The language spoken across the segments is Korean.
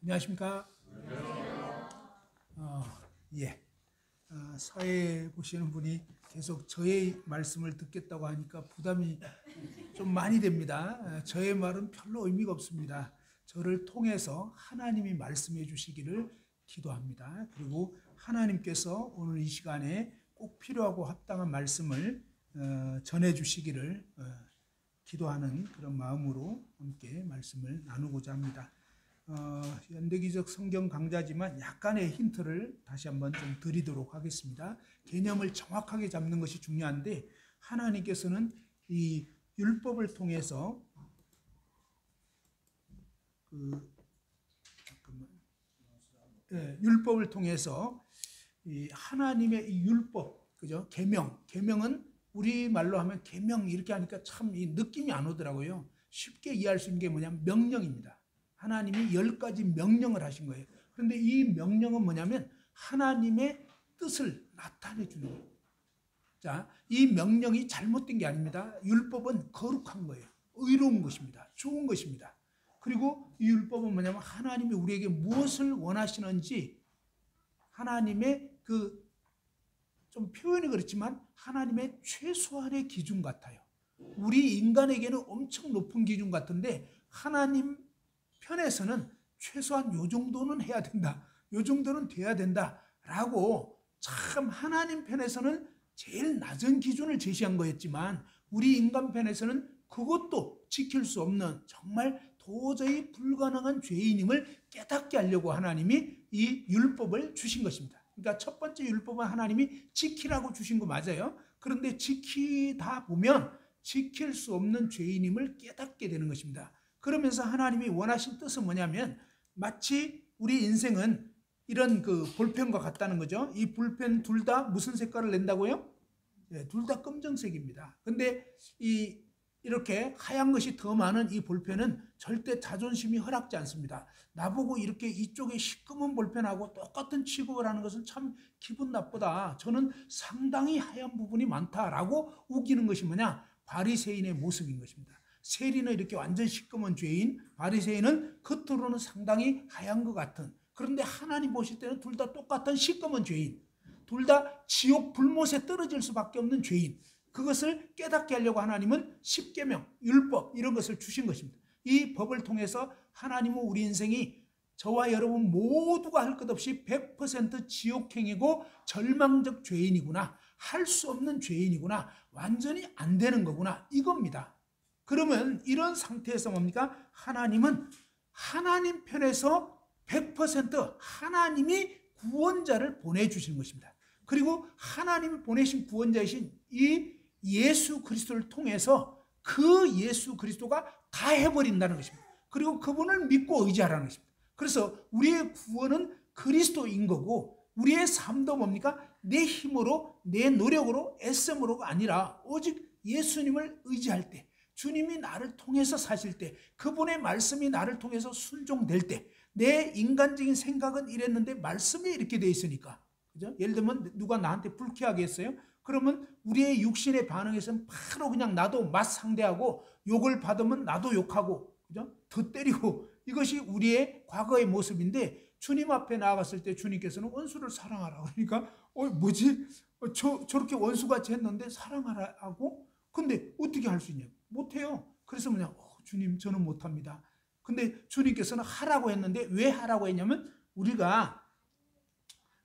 안녕하십니까? 예. 사회 보시는 분이 계속 저의 말씀을 듣겠다고 하니까 부담이 좀 많이 됩니다. 저의 말은 별로 의미가 없습니다. 저를 통해서 하나님이 말씀해 주시기를 기도합니다. 그리고 하나님께서 오늘 이 시간에 꼭 필요하고 합당한 말씀을 전해 주시기를 기도하는 그런 마음으로 함께 말씀을 나누고자 합니다. 현대기적 성경 강좌지만 약간의 힌트를 다시 한번 좀 드리도록 하겠습니다. 개념을 정확하게 잡는 것이 중요한데, 하나님께서는 이 율법을 통해서 율법을 통해서 이 하나님의 이 율법, 그죠? 계명은 우리 말로 하면 계명 이렇게 하니까 참 이 느낌이 안 오더라고요. 쉽게 이해할 수 있는 게 뭐냐면 명령입니다. 하나님이 10가지 명령을 하신 거예요. 그런데 이 명령은 뭐냐면 하나님의 뜻을 나타내 주는 거예요. 자, 이 명령이 잘못된 게 아닙니다. 율법은 거룩한 거예요. 의로운 것입니다. 좋은 것입니다. 그리고 이 율법은 뭐냐면 하나님이 우리에게 무엇을 원하시는지, 하나님의 좀 표현이 그렇지만 하나님의 최소한의 기준 같아요. 우리 인간에게는 엄청 높은 기준 같은데 하나님 편에서는 최소한 요 정도는 해야 된다, 요 정도는 돼야 된다라고 참 하나님 편에서는 제일 낮은 기준을 제시한 거였지만 우리 인간 편에서는 그것도 지킬 수 없는 정말 도저히 불가능한 죄인임을 깨닫게 하려고 하나님이 이 율법을 주신 것입니다. 그러니까 첫 번째 율법은 하나님이 지키라고 주신 거 맞아요. 그런데 지키다 보면 지킬 수 없는 죄인임을 깨닫게 되는 것입니다. 그러면서 하나님이 원하신 뜻은 뭐냐면 마치 우리 인생은 이런 볼펜과 같다는 거죠. 이 볼펜 둘 다 무슨 색깔을 낸다고요? 네, 둘 다 검정색입니다. 근데 이렇게 하얀 것이 더 많은 이 볼펜은 절대 자존심이 허락지 않습니다. 나보고 이렇게 이쪽에 시꺼먼 볼펜하고 똑같은 취급을 하는 것은 참 기분 나쁘다. 저는 상당히 하얀 부분이 많다라고 우기는 것이 뭐냐? 바리새인의 모습인 것입니다. 세리는 이렇게 완전 시꺼먼 죄인, 바리새인은 겉으로는 상당히 하얀 것 같은, 그런데 하나님 보실 때는 둘 다 똑같은 시꺼먼 죄인, 둘 다 지옥 불못에 떨어질 수밖에 없는 죄인, 그것을 깨닫게 하려고 하나님은 십계명, 율법 이런 것을 주신 것입니다. 이 법을 통해서 하나님은 우리 인생이 저와 여러분 모두가 할 것 없이 100% 지옥행이고 절망적 죄인이구나, 할 수 없는 죄인이구나, 완전히 안 되는 거구나, 이겁니다. 그러면 이런 상태에서 뭡니까? 하나님은 하나님 편에서 100% 하나님이 구원자를 보내주시는 것입니다. 그리고 하나님이 보내신 구원자이신 이 예수 그리스도를 통해서 그 예수 그리스도가 다 해버린다는 것입니다. 그리고 그분을 믿고 의지하라는 것입니다. 그래서 우리의 구원은 그리스도인 거고, 우리의 삶도 뭡니까? 내 힘으로, 내 노력으로, 애씀으로가 아니라 오직 예수님을 의지할 때, 주님이 나를 통해서 사실 때, 그분의 말씀이 나를 통해서 순종될 때, 내 인간적인 생각은 이랬는데 말씀이 이렇게 돼 있으니까, 그죠? 예를 들면 누가 나한테 불쾌하게 했어요? 그러면 우리의 육신의 반응에서는 바로 그냥 나도 맞상대하고, 욕을 받으면 나도 욕하고, 그죠? 더 때리고, 이것이 우리의 과거의 모습인데, 주님 앞에 나아갔을 때 주님께서는 원수를 사랑하라 그러니까 뭐지? 저렇게 원수같이 했는데 사랑하라고? 근데 어떻게 할 수 있냐? 못해요. 그래서 뭐냐? 주님, 저는 못합니다. 근데 주님께서는 하라고 했는데 왜 하라고 했냐면 우리가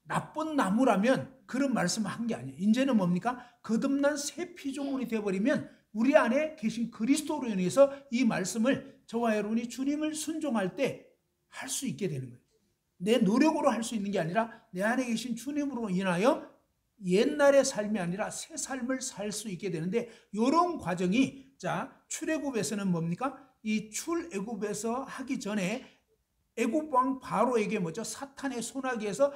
나쁜 나무라면 그런 말씀을 한 게 아니에요. 이제는 뭡니까? 거듭난 새 피조물이 되어버리면 우리 안에 계신 그리스도로 인해서 이 말씀을 저와 여러분이 주님을 순종할 때 할 수 있게 되는 거예요. 내 노력으로 할 수 있는 게 아니라 내 안에 계신 주님으로 인하여 옛날의 삶이 아니라 새 삶을 살 수 있게 되는데, 이런 과정이, 자, 출애굽에서는 뭡니까? 이 출애굽에서 하기 전에 애굽왕 바로에게 사탄의 손아귀에서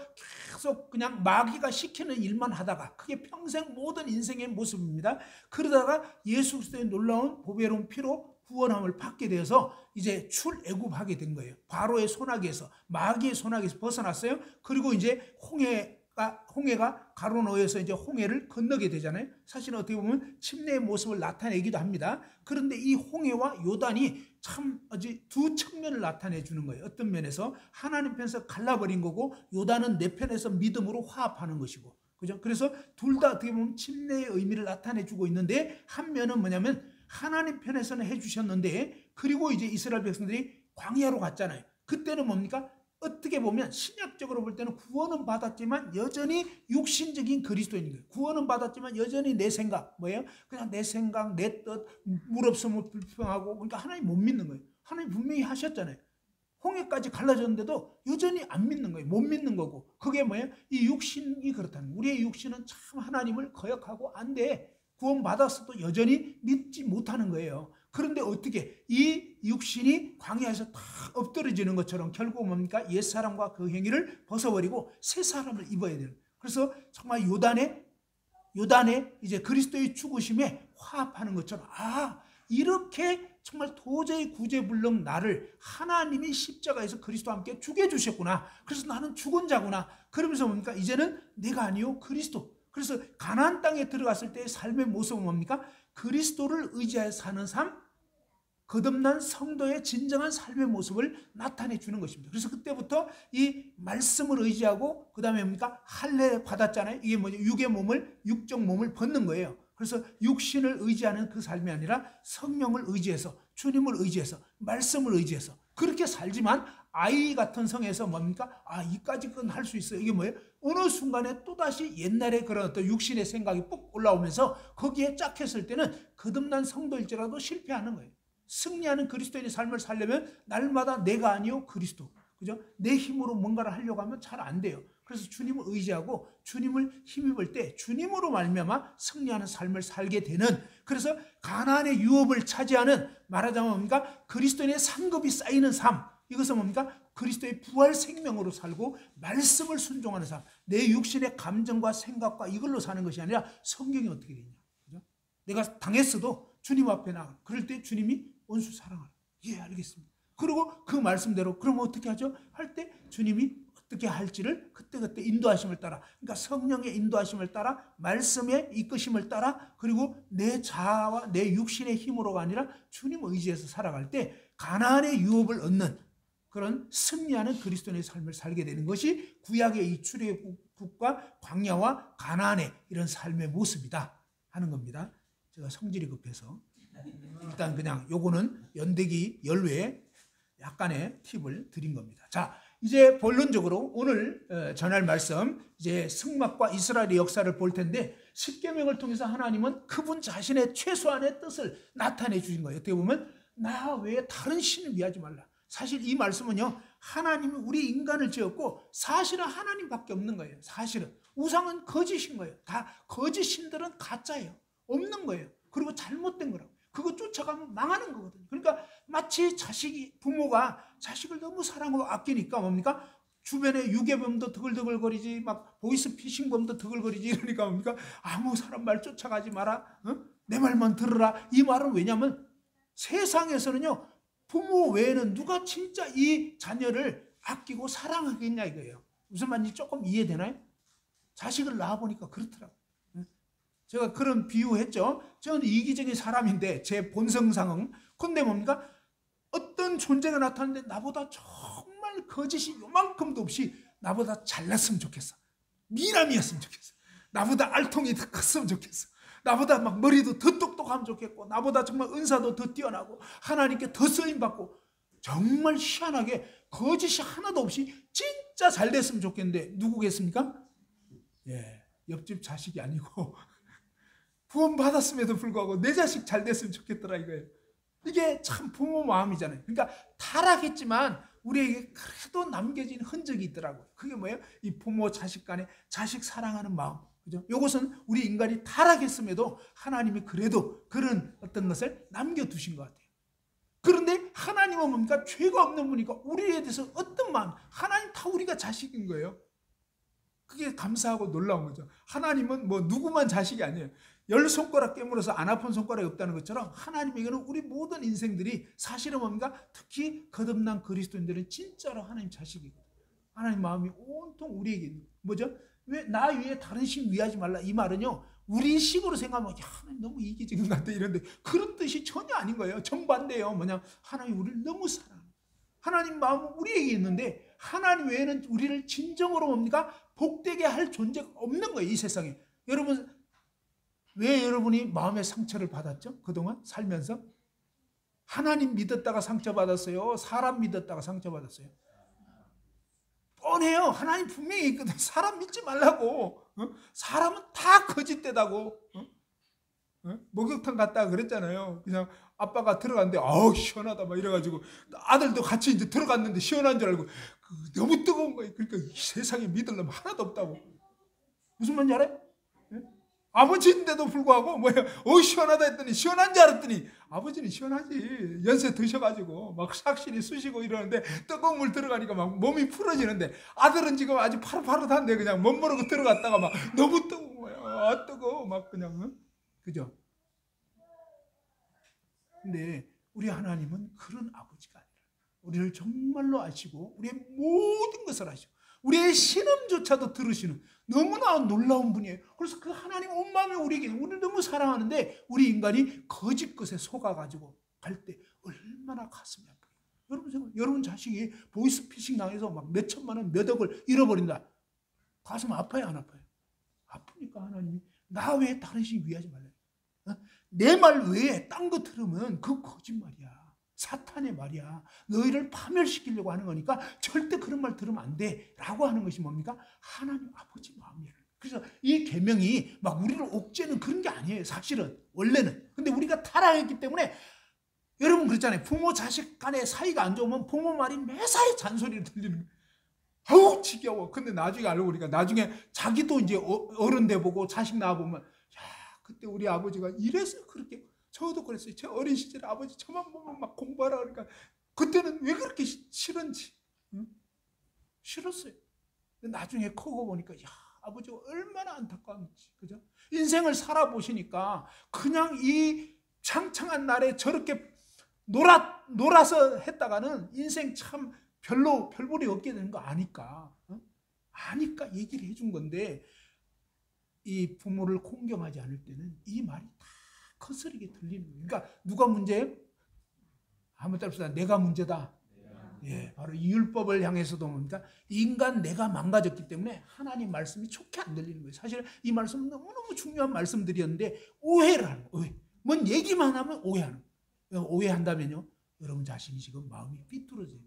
계속 그냥 마귀가 시키는 일만 하다가, 그게 평생 모든 인생의 모습입니다. 그러다가 예수 그리스도의 놀라운 보배로운 피로 구원함을 받게 되어서 이제 출애굽하게 된 거예요. 바로의 손아귀에서, 마귀의 손아귀에서 벗어났어요. 그리고 이제 홍해가 홍해가 가로놓여서 이제 홍해를 건너게 되잖아요. 사실 어떻게 보면 침례의 모습을 나타내기도 합니다. 그런데 이 홍해와 요단이 참 아주 두 측면을 나타내 주는 거예요. 어떤 면에서 하나님 편에서 갈라버린 거고, 요단은 내 편에서 믿음으로 화합하는 것이고, 그죠? 그래서 둘 다 어떻게 보면 침례의 의미를 나타내 주고 있는데, 한 면은 뭐냐면 하나님 편에서는 해주셨는데, 그리고 이제 이스라엘 백성들이 광야로 갔잖아요. 그때는 뭡니까? 어떻게 보면 신약적으로 볼 때는 구원은 받았지만 여전히 육신적인 그리스도인 거예요. 구원은 받았지만 여전히 내 생각, 뭐예요? 그냥 내 생각, 내 뜻, 물 없으면 불평하고, 그러니까 하나님 못 믿는 거예요. 하나님 분명히 하셨잖아요. 홍해까지 갈라졌는데도 여전히 안 믿는 거예요. 못 믿는 거고. 그게 뭐예요? 이 육신이 그렇다는 거예요. 우리의 육신은 참 하나님을 거역하고 안 돼. 구원 받았어도 여전히 믿지 못하는 거예요. 그런데 어떻게 이 육신이 광야에서 다 엎드러지는 것처럼 결국 뭡니까? 옛사람과 그 행위를 벗어버리고 새 사람을 입어야 되는. 그래서 정말 요단에 이제 그리스도의 죽으심에 화합하는 것처럼, 이렇게 정말 도저히 구제불능 나를 하나님이 십자가에서 그리스도와 함께 죽여주셨구나. 그래서 나는 죽은 자구나. 그러면서 뭡니까? 이제는 내가 아니요 그리스도. 그래서 가나안 땅에 들어갔을 때의 삶의 모습은 뭡니까? 그리스도를 의지하여 사는 삶, 거듭난 성도의 진정한 삶의 모습을 나타내 주는 것입니다. 그래서 그때부터 이 말씀을 의지하고, 그 다음에 뭡니까? 할례 받았잖아요. 이게 뭐죠? 육적 몸을 벗는 거예요. 그래서 육신을 의지하는 그 삶이 아니라 성령을 의지해서, 주님을 의지해서, 말씀을 의지해서 그렇게 살지만, 아이 같은 성에서 뭡니까? 이까지 건 할 수 있어요. 이게 뭐예요? 어느 순간에 또다시 옛날에 그런 어떤 육신의 생각이 ปุ๊ 올라오면서 거기에 짝 했을 때는 거듭난 성도일지라도 실패하는 거예요. 승리하는 그리스도인의 삶을 살려면 날마다 내가 아니요 그리스도, 그죠? 내 힘으로 뭔가를 하려고 하면 잘 안 돼요. 그래서 주님을 의지하고 주님을 힘입을 때 주님으로 말미암아 승리하는 삶을 살게 되는, 그래서 가나안의 유업을 차지하는, 말하자면 뭡니까? 그리스도인의 상급이 쌓이는 삶, 이것은 뭡니까? 그리스도의 부활 생명으로 살고 말씀을 순종하는 삶, 내 육신의 감정과 생각과 이걸로 사는 것이 아니라, 성경이 어떻게 되냐, 그죠? 내가 당했어도 주님 앞에 나가, 그럴 때 주님이 원수 사랑하라. 예, 알겠습니다. 그리고 그 말씀대로, 그럼 어떻게 하죠? 할 때 주님이 어떻게 할지를 그때그때 인도하심을 따라, 그러니까 성령의 인도하심을 따라, 말씀의 이끄심을 따라, 그리고 내 자아와 내 육신의 힘으로가 아니라 주님 의지해서 살아갈 때 가나안의 유업을 얻는 그런 승리하는 그리스도인의 삶을 살게 되는 것이 구약의 이 출애굽과 광야와 가나안의 이런 삶의 모습이다 하는 겁니다. 제가 성질이 급해서 일단 그냥 요거는 연대기 열외에 약간의 팁을 드린 겁니다. 자, 이제 본론적으로 오늘 전할 말씀, 이제 승막과 이스라엘의 역사를 볼 텐데, 십계명을 통해서 하나님은 그분 자신의 최소한의 뜻을 나타내 주신 거예요. 어떻게 보면 나 외에 다른 신을 위하지 말라. 사실 이 말씀은요, 하나님이 우리 인간을 지었고 사실은 하나님밖에 없는 거예요. 사실은 우상은 거짓인 거예요. 다 거짓 신들은 가짜예요. 없는 거예요. 그리고 잘못된 거라고. 그거 쫓아가면 망하는 거거든요. 그러니까 마치 부모가 자식을 너무 사랑하고 아끼니까 뭡니까? 주변에 유괴범도 드글드글거리지, 막 보이스피싱범도 드글거리지, 이러니까 뭡니까? 아무 사람 말 쫓아가지 마라. 내 말만 들으라. 이 말은 왜냐면 세상에서는요, 부모 외에는 누가 진짜 이 자녀를 아끼고 사랑하겠냐 이거예요. 무슨 말인지 조금 이해되나요? 자식을 낳아보니까 그렇더라고요. 제가 그런 비유했죠. 저는 이기적인 사람인데 제 본성상은, 근데 뭡니까? 어떤 존재가 나타났는데 나보다 정말 거짓이 요만큼도 없이 나보다 잘났으면 좋겠어. 미남이었으면 좋겠어. 나보다 알통이 더 컸으면 좋겠어. 나보다 막 머리도 더 똑똑하면 좋겠고, 나보다 정말 은사도 더 뛰어나고 하나님께 더 쓰임받고, 정말 희한하게 거짓이 하나도 없이 진짜 잘 됐으면 좋겠는데 누구겠습니까? 예, 옆집 자식이 아니고 구원 받았음에도 불구하고 내 자식 잘 됐으면 좋겠더라 이거예요. 이게 참 부모 마음이잖아요. 그러니까 타락했지만 우리에게 그래도 남겨진 흔적이 있더라고요. 그게 뭐예요? 이 부모 자식 간에 자식 사랑하는 마음. 그죠? 이것은 우리 인간이 타락했음에도 하나님이 그래도 그런 어떤 것을 남겨두신 것 같아요. 그런데 하나님은 뭡니까? 죄가 없는 분이니까 우리에 대해서 어떤 마음, 하나님 다 우리가 자식인 거예요. 그게 감사하고 놀라운 거죠. 하나님은 뭐 누구만 자식이 아니에요. 10손가락 깨물어서 안 아픈 손가락이 없다는 것처럼 하나님에게는 우리 모든 인생들이 사실은 뭡니까? 특히 거듭난 그리스도인들은 진짜로 하나님 자식이거든요. 하나님 마음이 온통 우리에게 있는 거죠. 뭐죠? 왜 나 위에 다른 신 위하지 말라. 이 말은요, 우리 식으로 생각하면 야, 하나님 너무 이기적인 것 같아 이런데 그런 뜻이 전혀 아닌 거예요. 정반대예요. 뭐냐, 하나님 우리를 너무 사랑해요. 하나님 마음은 우리에게 있는데 하나님 외에는 우리를 진정으로 뭡니까? 복되게 할 존재가 없는 거예요. 이 세상에. 여러분, 왜 여러분이 마음의 상처를 받았죠? 그동안 살면서 하나님 믿었다가 상처받았어요? 사람 믿었다가 상처받았어요? 뻔해요. 하나님 분명히 있거든. 사람 믿지 말라고. 사람은 다 거짓되다고. 목욕탕 갔다가 그랬잖아요. 그냥 아빠가 들어갔는데 아우 시원하다 막 이래가지고 아들도 같이 이제 들어갔는데 시원한 줄 알고 너무 뜨거운 거예요. 그러니까 이 세상에 믿을 놈 하나도 없다고. 무슨 말인지 알아요? 아버지인데도 불구하고 뭐야 시원하다 했더니 시원한 줄 알았더니 아버지는 시원하지. 연세 드셔가지고 막 삭신이 쑤시고 이러는데 뜨거운 물 들어가니까 막 몸이 풀어지는데 아들은 지금 아주 파릇파릇한데 그냥 멋모르고 들어갔다가 막 너무 뜨거운 거야. 아 뜨거워 막 그냥 그죠? 근데 우리 하나님은 그런 아버지가 아니라 우리를 정말로 아시고 우리의 모든 것을 아시고 우리의 신음조차도 들으시는 너무나 놀라운 분이에요. 그래서 그 하나님 온 마음이 우리에게 우리를 너무 사랑하는데 우리 인간이 거짓 것에 속아가지고 갈 때 얼마나 가슴이 아파요. 여러분 생각, 여러분 자식이 보이스피싱 당해서 막 몇 천만 원, 몇 억을 잃어버린다. 가슴 아파요, 안 아파요? 아프니까 하나님이 나 외에 다른 신 위하지 말라. 내 말 외에 딴 거 들으면 그 거짓말이야. 사탄의 말이야. 너희를 파멸시키려고 하는 거니까 절대 그런 말 들으면 안 돼. 라고 하는 것이 뭡니까? 하나님 아버지 마음이에요. 그래서 이 계명이 막 우리를 옥죄는 그런 게 아니에요. 사실은. 원래는. 근데 우리가 타락했기 때문에 여러분 그렇잖아요. 부모 자식 간의 사이가 안 좋으면 부모 말이 매사에 잔소리를 들리는 거예요. 아우 지겨워. 근데 나중에 알고 보니까 나중에 자기도 이제 어른 돼 보고 자식 낳아 보면 그때 우리 아버지가 이래서 그렇게 저도 그랬어요. 제 어린 시절에 아버지 저만 보면 막 공부하라 그러니까 그때는 왜 그렇게 싫은지 싫었어요. 근데 나중에 크고 보니까 야 아버지가 얼마나 안타까운지 그죠? 인생을 살아보시니까 그냥 이 창창한 날에 저렇게 놀아서 했다가는 인생 참 별로 별볼이 없게 되는 거 아니까 아니까 얘기를 해준 건데 이 부모를 공경하지 않을 때는 이 말이 다 거스르게 들리는 거예요. 그러니까 누가 문제예요? 한번 따릅시다. 내가 문제다. 예, 바로 이 율법을 향해서도 뭡니까? 인간 내가 망가졌기 때문에 하나님 말씀이 좋게 안 들리는 거예요. 사실 이 말씀은 너무너무 중요한 말씀들이었는데 오해를 하는 거예요. 오해. 뭔 얘기만 하면 오해하는 거예요. 오해한다면요. 여러분 자신이 지금 마음이 삐뚤어져요.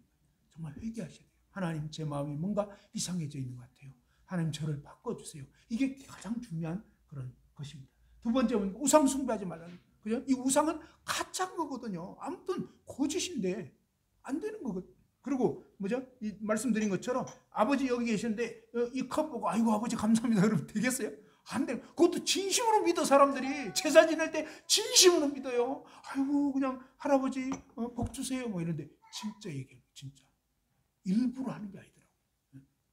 정말 회개하셔야 돼요. 하나님 제 마음이 뭔가 이상해져 있는 것 같아요. 하나님 저를 바꿔주세요. 이게 가장 중요한 그런 것입니다. 두 번째는 우상 숭배하지 말라는 거예요. 그죠? 이 우상은 가짜인 거거든요. 아무튼 거짓인데 안 되는 거거든요. 그리고 뭐죠? 이 말씀드린 것처럼 아버지 여기 계시는데 이 컵 보고 아이고 아버지 감사합니다. 그러면 되겠어요? 안 돼요. 그것도 진심으로 믿어 사람들이 제사 지낼 때 진심으로 믿어요. 아이고 그냥 할아버지 복 주세요. 뭐 이런데 진짜 얘기해요. 진짜 일부러 하는 게 아니더라고요.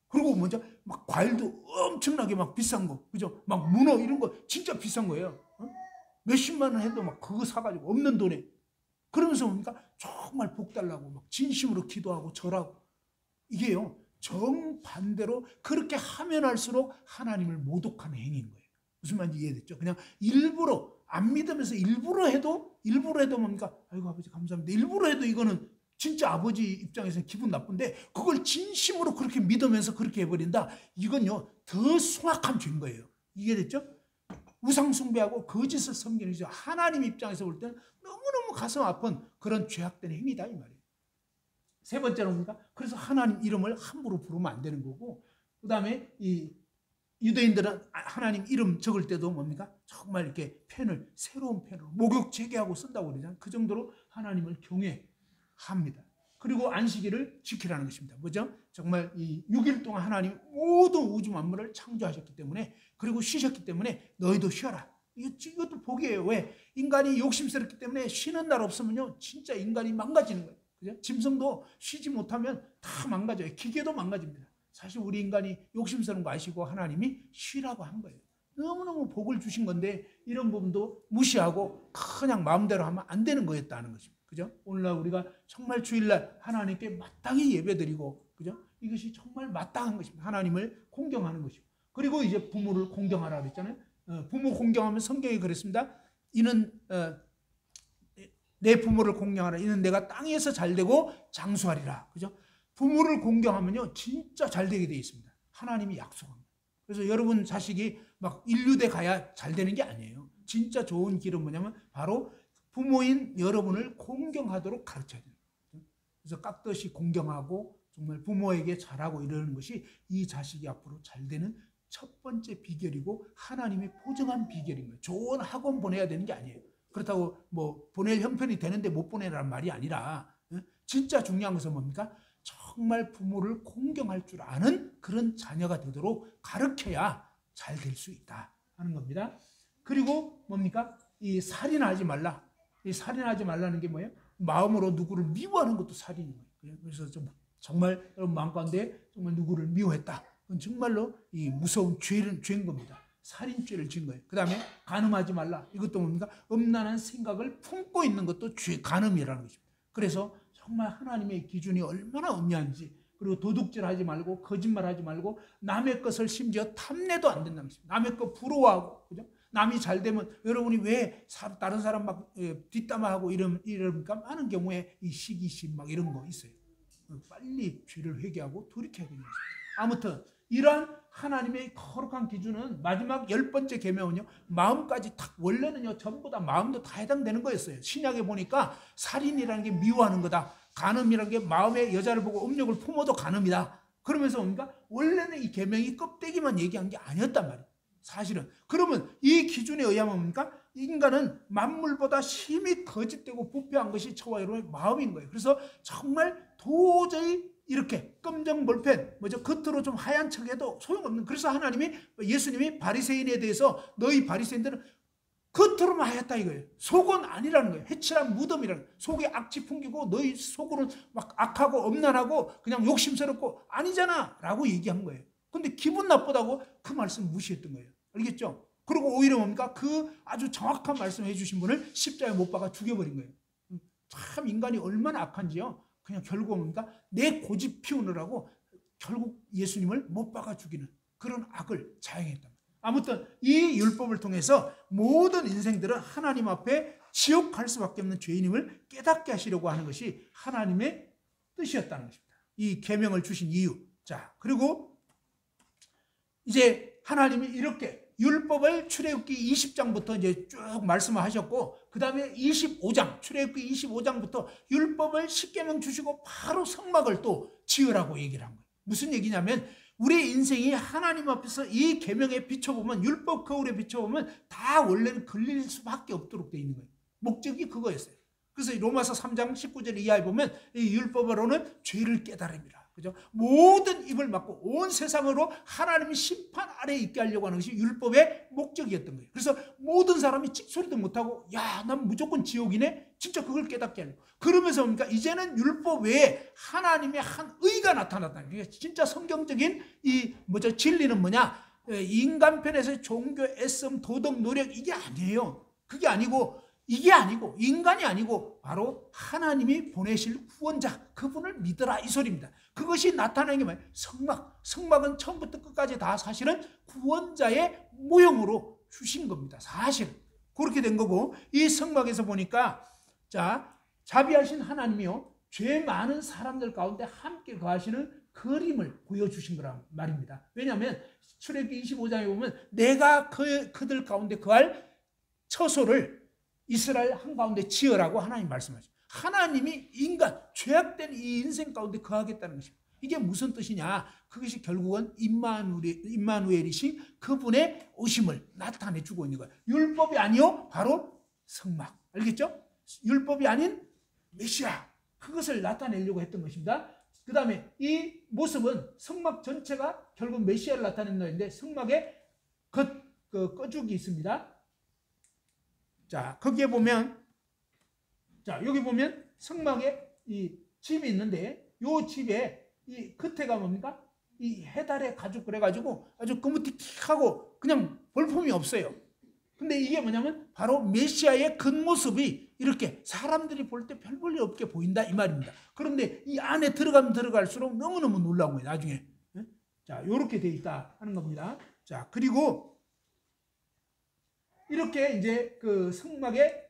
그리고 먼저 막 과일도 엄청나게 막 비싼 거, 그죠? 막 문어 이런 거 진짜 비싼 거예요. 몇십만 원 해도 막 그거 사가지고 없는 돈에 그러면서 뭡니까? 정말 복 달라고 막 진심으로 기도하고 절하고 이게요 정반대로 그렇게 하면 할수록 하나님을 모독하는 행위인 거예요. 무슨 말인지 이해됐죠? 그냥 일부러 안 믿으면서 일부러 해도 뭡니까? 아이고 아버지 감사합니다. 일부러 해도 이거는 진짜 아버지 입장에서는 기분 나쁜데 그걸 진심으로 그렇게 믿으면서 그렇게 해버린다. 이건요 더 숭악한 죄인 거예요. 이해됐죠? 우상 숭배하고 거짓을 섬기는 게 하나님 입장에서 볼 때는 너무너무 가슴 아픈 그런 죄악된 행위다 이 말이에요. 세 번째는 뭡니까? 그래서 하나님 이름을 함부로 부르면 안 되는 거고 그 다음에 이 유대인들은 하나님 이름 적을 때도 뭡니까? 정말 이렇게 새로운 펜으로 목욕 재개하고 쓴다고 그러잖아요. 그 정도로 하나님을 경외합니다. 그리고 안식일을 지키라는 것입니다. 뭐죠? 정말 이 6일 동안 하나님 모든 우주 만물을 창조하셨기 때문에 그리고 쉬셨기 때문에 너희도 쉬어라. 이것도 복이에요. 왜? 인간이 욕심스럽기 때문에 쉬는 날 없으면요 진짜 인간이 망가지는 거예요. 그죠? 짐승도 쉬지 못하면 다 망가져요. 기계도 망가집니다. 사실 우리 인간이 욕심스러운 거 아시고 하나님이 쉬라고 한 거예요. 너무너무 복을 주신 건데 이런 부분도 무시하고 그냥 마음대로 하면 안 되는 거였다는 것입니다. 그죠? 오늘날 우리가 정말 주일날 하나님께 마땅히 예배드리고, 그죠? 이것이 정말 마땅한 것입니다. 하나님을 공경하는 것이고. 그리고 이제 부모를 공경하라 그랬잖아요. 부모 공경하면 성경이 그랬습니다. 이는 내 부모를 공경하라. 이는 내가 땅에서 잘되고 장수하리라. 그죠? 부모를 공경하면요 진짜 잘되게 되어 있습니다. 하나님이 약속합니다. 그래서 여러분 자식이 막 인류대 가야 잘되는 게 아니에요. 진짜 좋은 길은 뭐냐면 바로 부모인 여러분을 공경하도록 가르쳐야 됩니다. 그래서 깍듯이 공경하고 정말 부모에게 잘하고 이러는 것이 이 자식이 앞으로 잘되는 첫 번째 비결이고 하나님이 보증한 비결인 거예요. 좋은 학원 보내야 되는 게 아니에요. 그렇다고 뭐 보낼 형편이 되는데 못 보내라는 말이 아니라 진짜 중요한 것은 뭡니까? 정말 부모를 공경할 줄 아는 그런 자녀가 되도록 가르쳐야 잘 될 수 있다 하는 겁니다. 그리고 뭡니까? 이 살인하지 말라. 이 살인하지 말라는 게 뭐예요? 마음으로 누구를 미워하는 것도 살인인 거예요. 그래서 정말 여러분 마음 가운데 정말 누구를 미워했다. 그건 정말로 이 무서운 죄인 겁니다. 살인죄를 지은 거예요. 그 다음에 간음하지 말라. 이것도 뭡니까? 음란한 생각을 품고 있는 것도 간음이라는 것입니다. 그래서 정말 하나님의 기준이 얼마나 엄연한지, 그리고 도둑질하지 말고 거짓말하지 말고 남의 것을 심지어 탐내도 안 된다는 것입니다. 남의 것 부러워하고, 그죠? 남이 잘 되면 여러분이 왜 다른 사람 막 뒷담화하고 이러니까 많은 경우에 이 시기심 막 이런 거 있어요. 빨리 죄를 회개하고 돌이켜야 되는 것입니다. 아무튼 이러한 하나님의 거룩한 기준은 마지막 10번째 계명은요, 마음까지 딱 원래는요 전부 다 마음도 다 해당되는 거였어요. 신약에 보니까 살인이라는 게 미워하는 거다, 간음이라는 게 마음에 여자를 보고 음욕을 품어도 간음이다. 그러면서 뭡니까? 원래는 이 계명이 껍데기만 얘기한 게 아니었단 말이에요. 사실은. 그러면 이 기준에 의하면 뭡니까? 인간은 만물보다 심히 거짓되고 부패한 것이 저와 여러분의 마음인 거예요. 그래서 정말 도저히 이렇게 검정볼펜, 겉으로 좀 하얀 척해도 소용없는. 그래서 예수님이 바리새인에 대해서 너희 바리새인들은 겉으로만 하얗다 이거예요. 속은 아니라는 거예요. 해칠한 무덤이라는 거예요. 속에 악취 풍기고 너희 속으로는 막 악하고 엄난하고 그냥 욕심스럽고 아니잖아 라고 얘기한 거예요. 근데 기분 나쁘다고 그 말씀 무시했던 거예요. 알겠죠? 그리고 오히려 뭡니까? 그 아주 정확한 말씀 해주신 분을 십자가에 못 박아 죽여버린 거예요. 참 인간이 얼마나 악한지요. 그냥 결국 뭡니까? 내 고집 피우느라고 결국 예수님을 못 박아 죽이는 그런 악을 자행했다. 아무튼 이 율법을 통해서 모든 인생들은 하나님 앞에 지옥 갈 수밖에 없는 죄인임을 깨닫게 하시려고 하는 것이 하나님의 뜻이었다는 것입니다. 이 계명을 주신 이유. 자, 그리고 이제 하나님이 이렇게 율법을 출애굽기 20장부터 이제 쭉 말씀을 하셨고, 그 다음에 25장, 출애굽기 25장부터 율법을 10계명 주시고 바로 성막을 또 지으라고 얘기를 한 거예요. 무슨 얘기냐면 우리 인생이 하나님 앞에서 이 계명에 비춰보면, 율법 거울에 비춰보면 다 원래는 걸릴 수밖에 없도록 되어 있는 거예요. 목적이 그거였어요. 그래서 로마서 3장 19절 이하에 보면 이 율법으로는 죄를 깨달음이라. 그죠? 모든 입을 막고 온 세상으로 하나님이 심판 아래에 있게 하려고 하는 것이 율법의 목적이었던 거예요. 그래서 모든 사람이 찍소리도 못하고 야, 난 무조건 지옥이네? 진짜 그걸 깨닫게 하려고. 그러면서 뭡니까? 이제는 율법 외에 하나님의 한 의가 나타났다는 거예요. 진짜 성경적인 진리는 뭐냐? 인간 편에서의 종교, 애씀, 도덕, 노력 이게 아니에요. 그게 아니고 이게 아니고 인간이 아니고 바로 하나님이 보내실 구원자, 그분을 믿으라 이 소리입니다. 그것이 나타나는 게 뭐예요? 성막. 성막은 처음부터 끝까지 다 사실은 구원자의 모형으로 주신 겁니다. 사실은. 그렇게 된 거고, 이 성막에서 보니까 자, 자비하신 하나님이요, 죄 많은 사람들 가운데 함께 거하시는 그림을 보여주신 거란 말입니다. 왜냐하면 출애굽기 25장에 보면 내가 그들 가운데 거할 처소를 이스라엘 한가운데 지으라고 하나님 말씀하죠. 하나님이 인간, 죄악된 이 인생 가운데 거하겠다는 것입니다. 이게 무슨 뜻이냐? 그것이 결국은 임마누엘이신 그분의 오심을 나타내주고 있는 거예요. 율법이 아니요, 바로 성막. 알겠죠? 율법이 아닌 메시아. 그것을 나타내려고 했던 것입니다. 그 다음에 이 모습은 성막 전체가 결국 메시아를 나타내는 것인데, 성막에 꺼죽이 있습니다. 자, 거기에 보면, 자, 여기 보면 성막에 이 집이 있는데, 요 집에 이 겉에가 뭡니까? 이 해달의 가죽 그래가지고 아주 거무틱틱하고 그냥 볼품이 없어요. 근데 이게 뭐냐면 바로 메시아의 겉모습이 이렇게 사람들이 볼 때 별 볼일 없게 보인다 이 말입니다. 그런데 이 안에 들어가면 들어갈수록 너무너무 놀라운 거예요, 나중에. 자, 요렇게 돼 있다 하는 겁니다. 자, 그리고 이렇게 이제 그 성막에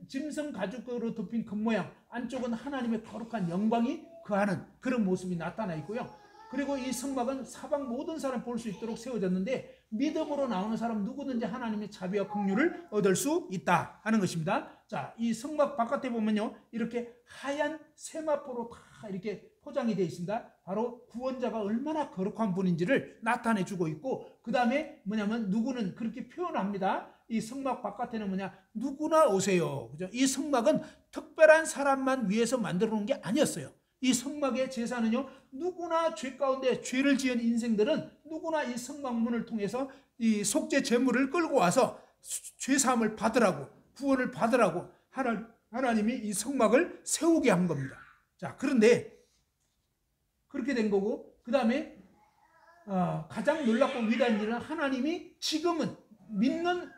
짐승 가죽으로 덮인 겉모양, 안쪽은 하나님의 거룩한 영광이 거하는 그런 모습이 나타나 있고요. 그리고 이 성막은 사방 모든 사람 볼 수 있도록 세워졌는데 믿음으로 나오는 사람 누구든지 하나님의 자비와 긍휼을 얻을 수 있다 하는 것입니다. 자, 이 성막 바깥에 보면요, 이렇게 하얀 세마포로 다 이렇게 포장이 되어 있습니다. 바로 구원자가 얼마나 거룩한 분인지를 나타내 주고 있고, 그 다음에 뭐냐면 누구는 그렇게 표현합니다. 이 성막 바깥에는 뭐냐, 누구나 오세요. 그죠? 이 성막은 특별한 사람만 위해서 만들어 놓은 게 아니었어요. 이 성막의 제사는요, 누구나 죄 가운데 죄를 지은 인생들은 누구나 이 성막문을 통해서 이 속죄 제물을 끌고 와서 죄사함을 받으라고, 구원을 받으라고 하나님이 이 성막을 세우게 한 겁니다. 자, 그런데 그렇게 된 거고, 그 다음에 가장 놀랍고 위대한 일은 하나님이 지금은 믿는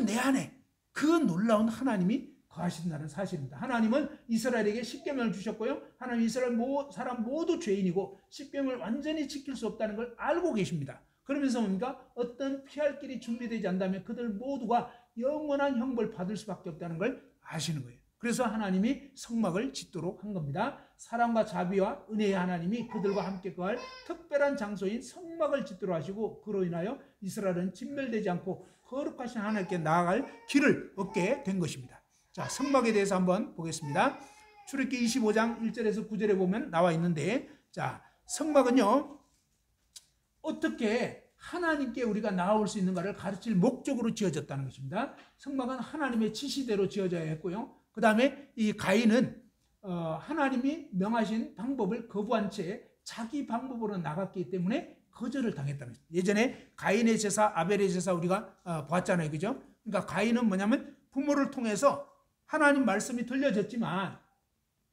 내 안에 그 놀라운 하나님이 거하신다는 사실입니다. 하나님은 이스라엘에게 십계명을 주셨고요. 하나님 이스라엘 사람 모두 죄인이고 십계명을 완전히 지킬 수 없다는 걸 알고 계십니다. 그러면서 뭡니까? 어떤 피할 길이 준비되지 않다면 그들 모두가 영원한 형벌 받을 수밖에 없다는 걸 아시는 거예요. 그래서 하나님이 성막을 짓도록 한 겁니다. 사랑과 자비와 은혜의 하나님이 그들과 함께 거할 특별한 장소인 성막을 짓도록 하시고, 그로 인하여 이스라엘은 진멸되지 않고 거룩하신 하나님께 나아갈 길을 얻게 된 것입니다. 자, 성막에 대해서 한번 보겠습니다. 출애굽기 25장 1절에서 9절에 보면 나와 있는데, 자, 성막은요, 어떻게 하나님께 우리가 나아올 수 있는가를 가르칠 목적으로 지어졌다는 것입니다. 성막은 하나님의 지시대로 지어져야 했고요. 그 다음에 이 가인은 하나님이 명하신 방법을 거부한 채 자기 방법으로 나갔기 때문에 거절을 당했다는 거죠. 예전에 가인의 제사, 아벨의 제사 우리가 보았잖아요. 그죠? 그러니까 가인은 뭐냐면 부모를 통해서 하나님 말씀이 들려졌지만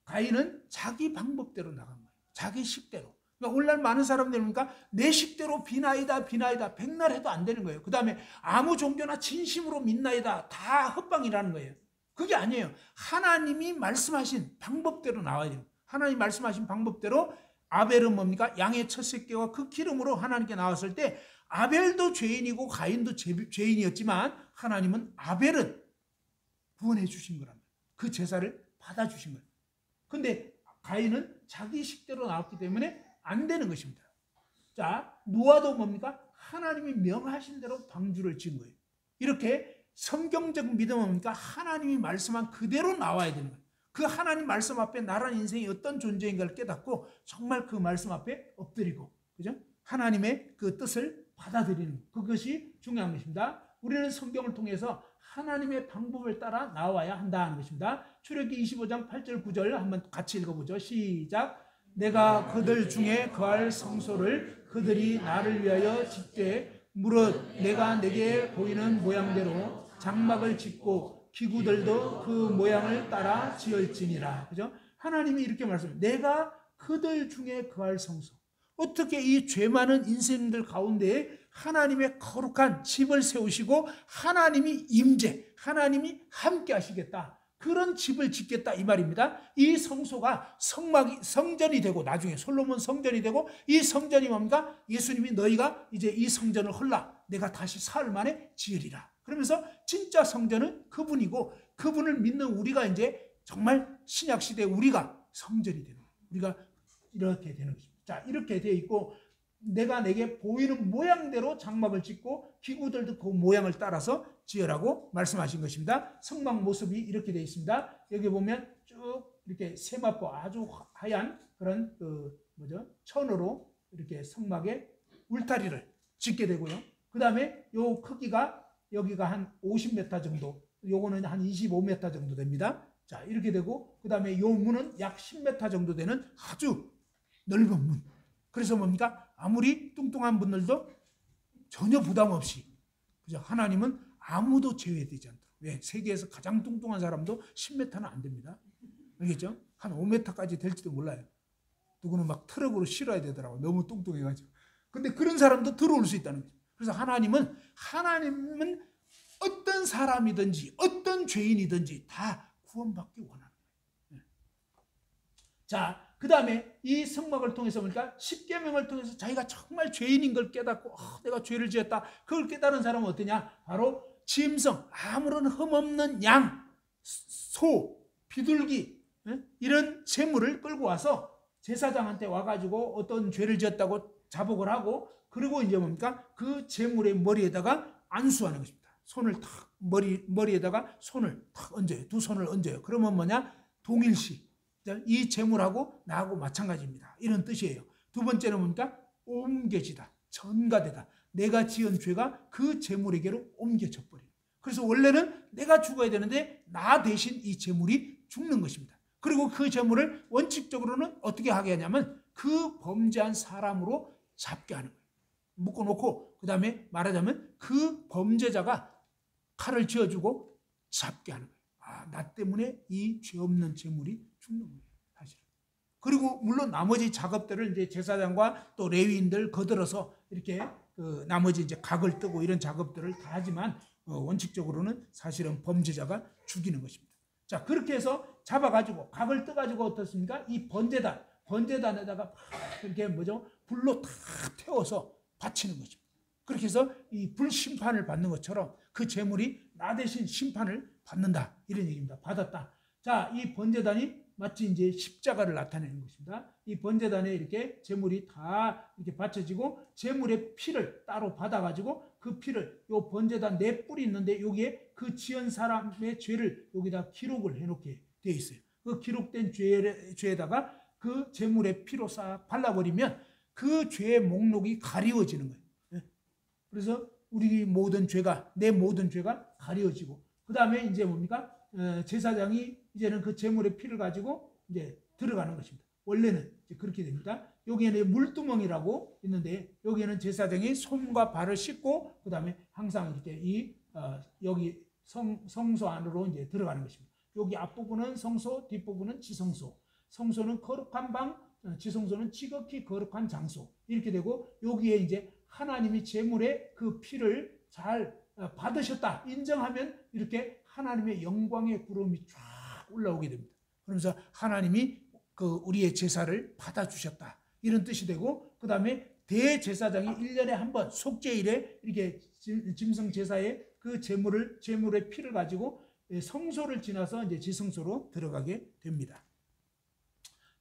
가인은 자기 방법대로 나간 거예요. 자기 식대로. 그러니까 오늘날 많은 사람들이 그러니까 내 식대로 비나이다 백날 해도 안 되는 거예요. 그 다음에 아무 종교나 진심으로 믿나이다 다 헛방이라는 거예요. 그게 아니에요. 하나님이 말씀하신 방법대로 나와야 돼요. 하나님 말씀하신 방법대로 아벨은 뭡니까? 양의 첫 새끼와 그 기름으로 하나님께 나왔을 때 아벨도 죄인이고 가인도 죄인이었지만 하나님은 아벨은 구원해 주신 거랍니다. 그 제사를 받아주신 거예요. 근데 가인은 자기 식대로 나왔기 때문에 안 되는 것입니다. 자, 노아도 뭡니까? 하나님이 명하신 대로 방주를 지은 거예요. 이렇게 성경적 믿음은 뭡니까? 하나님이 말씀한 그대로 나와야 되는 거예요. 그 하나님 말씀 앞에 나란 인생이 어떤 존재인가를 깨닫고 정말 그 말씀 앞에 엎드리고, 그죠? 하나님의 그 뜻을 받아들이는 것. 그것이 중요한 것입니다. 우리는 성경을 통해서 하나님의 방법을 따라 나와야 한다는 것입니다. 출애굽기 25장 8절 9절 한번 같이 읽어보죠. 시작. 내가 그들 중에 거할 성소를 그들이 나를 위하여 짓되 무릇 내가 내게 보이는 모양대로 장막을 짓고 기구들도 그 모양을 따라 지을지니라. 그죠? 하나님이 이렇게 말씀해요. 내가 그들 중에 거할 성소. 어떻게 이 죄 많은 인생들 가운데 하나님의 거룩한 집을 세우시고 하나님이 임재, 하나님이 함께 하시겠다. 그런 집을 짓겠다 이 말입니다. 이 성소가 성전이 되고 나중에 솔로몬 성전이 되고, 이 성전이 뭡니까? 예수님이 너희가 이제 이 성전을 헐라 내가 다시 사흘 만에 지으리라. 그러면서 진짜 성전은 그분이고 그분을 믿는 우리가 이제 정말 신약시대 우리가 성전이 되는 거예요. 우리가 이렇게 되는 것입니다. 자, 이렇게 되어 있고 내가 내게 보이는 모양대로 장막을 짓고 기구들도 그 모양을 따라서 지으라고 말씀하신 것입니다. 성막 모습이 이렇게 되어 있습니다. 여기 보면 쭉 이렇게 세마포 아주 하얀 그런 천으로 이렇게 성막에 울타리를 짓게 되고요. 그 다음에 요 크기가 여기가 한 50m 정도, 요거는 한 25m 정도 됩니다. 자, 이렇게 되고 그 다음에 요 문은 약 10m 정도 되는 아주 넓은 문. 그래서 뭡니까? 아무리 뚱뚱한 분들도 전혀 부담 없이, 그죠? 하나님은 아무도 제외되지 않다. 왜? 세계에서 가장 뚱뚱한 사람도 10m는 안 됩니다. 알겠죠? 한 5m까지 될지도 몰라요. 누구는 막 트럭으로 실어야 되더라고요. 너무 뚱뚱해가지고. 근데 그런 사람도 들어올 수 있다는 거죠. 그래서 하나님은 어떤 사람이든지 어떤 죄인이든지 다 구원받기 원하는 거예요. 자, 그 다음에 이 성막을 통해서 보니까 십계명을 통해서 자기가 정말 죄인인 걸 깨닫고 내가 죄를 지었다. 그걸 깨달은 사람은 어떠냐? 바로 짐승, 아무런 흠없는 양, 소, 비둘기 이런 제물을 끌고 와서 제사장한테 와가지고 어떤 죄를 지었다고 자복을 하고 그리고 이제 뭡니까? 그 제물의 머리에다가 안수하는 것입니다. 손을 탁 머리에다가 손을 탁 얹어요. 두 손을 얹어요. 그러면 뭐냐? 동일시. 이 제물하고 나하고 마찬가지입니다. 이런 뜻이에요. 두 번째는 뭡니까? 옮겨지다. 전가되다. 내가 지은 죄가 그 제물에게로 옮겨져 버려요. 그래서 원래는 내가 죽어야 되는데 나 대신 이 제물이 죽는 것입니다. 그리고 그 제물을 원칙적으로는 어떻게 하게 하냐면 그 범죄한 사람으로 잡게 하는 거예요. 묶어놓고 그 다음에 말하자면 그 범죄자가 칼을 쥐어주고 잡게 하는 거예요. 나 때문에 이 죄 없는 제물이 죽는 거예요, 사실. 그리고 물론 나머지 작업들을 이제 제사장과 또 레위인들 거들어서 이렇게 나머지 이제 각을 뜨고 이런 작업들을 다 하지만 원칙적으로는 사실은 범죄자가 죽이는 것입니다. 자, 그렇게 해서 잡아가지고 각을 떠가지고 어떻습니까? 이 번제단에다가 이렇게 불로 다 태워서 바치는 것입니다. 그렇게 해서 이 불심판을 받는 것처럼 그 제물이 나 대신 심판을 받는다. 이런 얘기입니다. 받았다. 자, 이 번제단이 마치 이제 십자가를 나타내는 것입니다. 이 번제단에 이렇게 제물이 다 이렇게 바쳐지고 제물의 피를 따로 받아가지고 그 피를 요 번제단 네 뿔이 있는데 여기에 그 지은 사람의 죄를 여기다 기록을 해놓게 되어 있어요. 그 기록된 죄에다가 그 제물의 피로 싹 발라버리면 그 죄의 목록이 가리워지는 거예요. 그래서 우리 모든 죄가, 내 모든 죄가 가려지고, 그 다음에 이제 뭡니까? 제사장이 이제는 그 제물의 피를 가지고 이제 들어가는 것입니다. 원래는 이제 그렇게 됩니다. 여기에는 물두멍이라고 있는데, 여기에는 제사장이 손과 발을 씻고, 그 다음에 항상 이렇게 여기 성소 안으로 이제 들어가는 것입니다. 여기 앞부분은 성소, 뒷부분은 지성소. 성소는 거룩한 방, 지성소는 지극히 거룩한 장소. 이렇게 되고, 여기에 이제 하나님이 제물의 그 피를 잘 받으셨다 인정하면 이렇게 하나님의 영광의 구름이 쫙 올라오게 됩니다. 그러면서 하나님이 우리의 제사를 받아주셨다 이런 뜻이 되고, 그 다음에 대제사장이 1년에 한 번 속죄일에 이렇게 짐승 제사에 그 제물의 피를 가지고 성소를 지나서 이제 지성소로 들어가게 됩니다.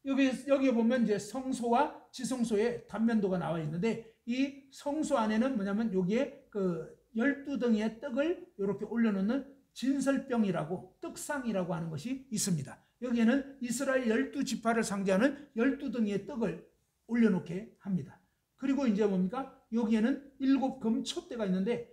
여기에 보면 이제 성소와 지성소의 단면도가 나와 있는데, 이 성소 안에는 뭐냐면 여기에 그 12덩이의 떡을 이렇게 올려놓는 진설병이라고 떡상이라고 하는 것이 있습니다. 여기에는 이스라엘 12지파를 상징하는 12덩이의 떡을 올려놓게 합니다. 그리고 이제 뭡니까? 여기에는 7금촛대가 있는데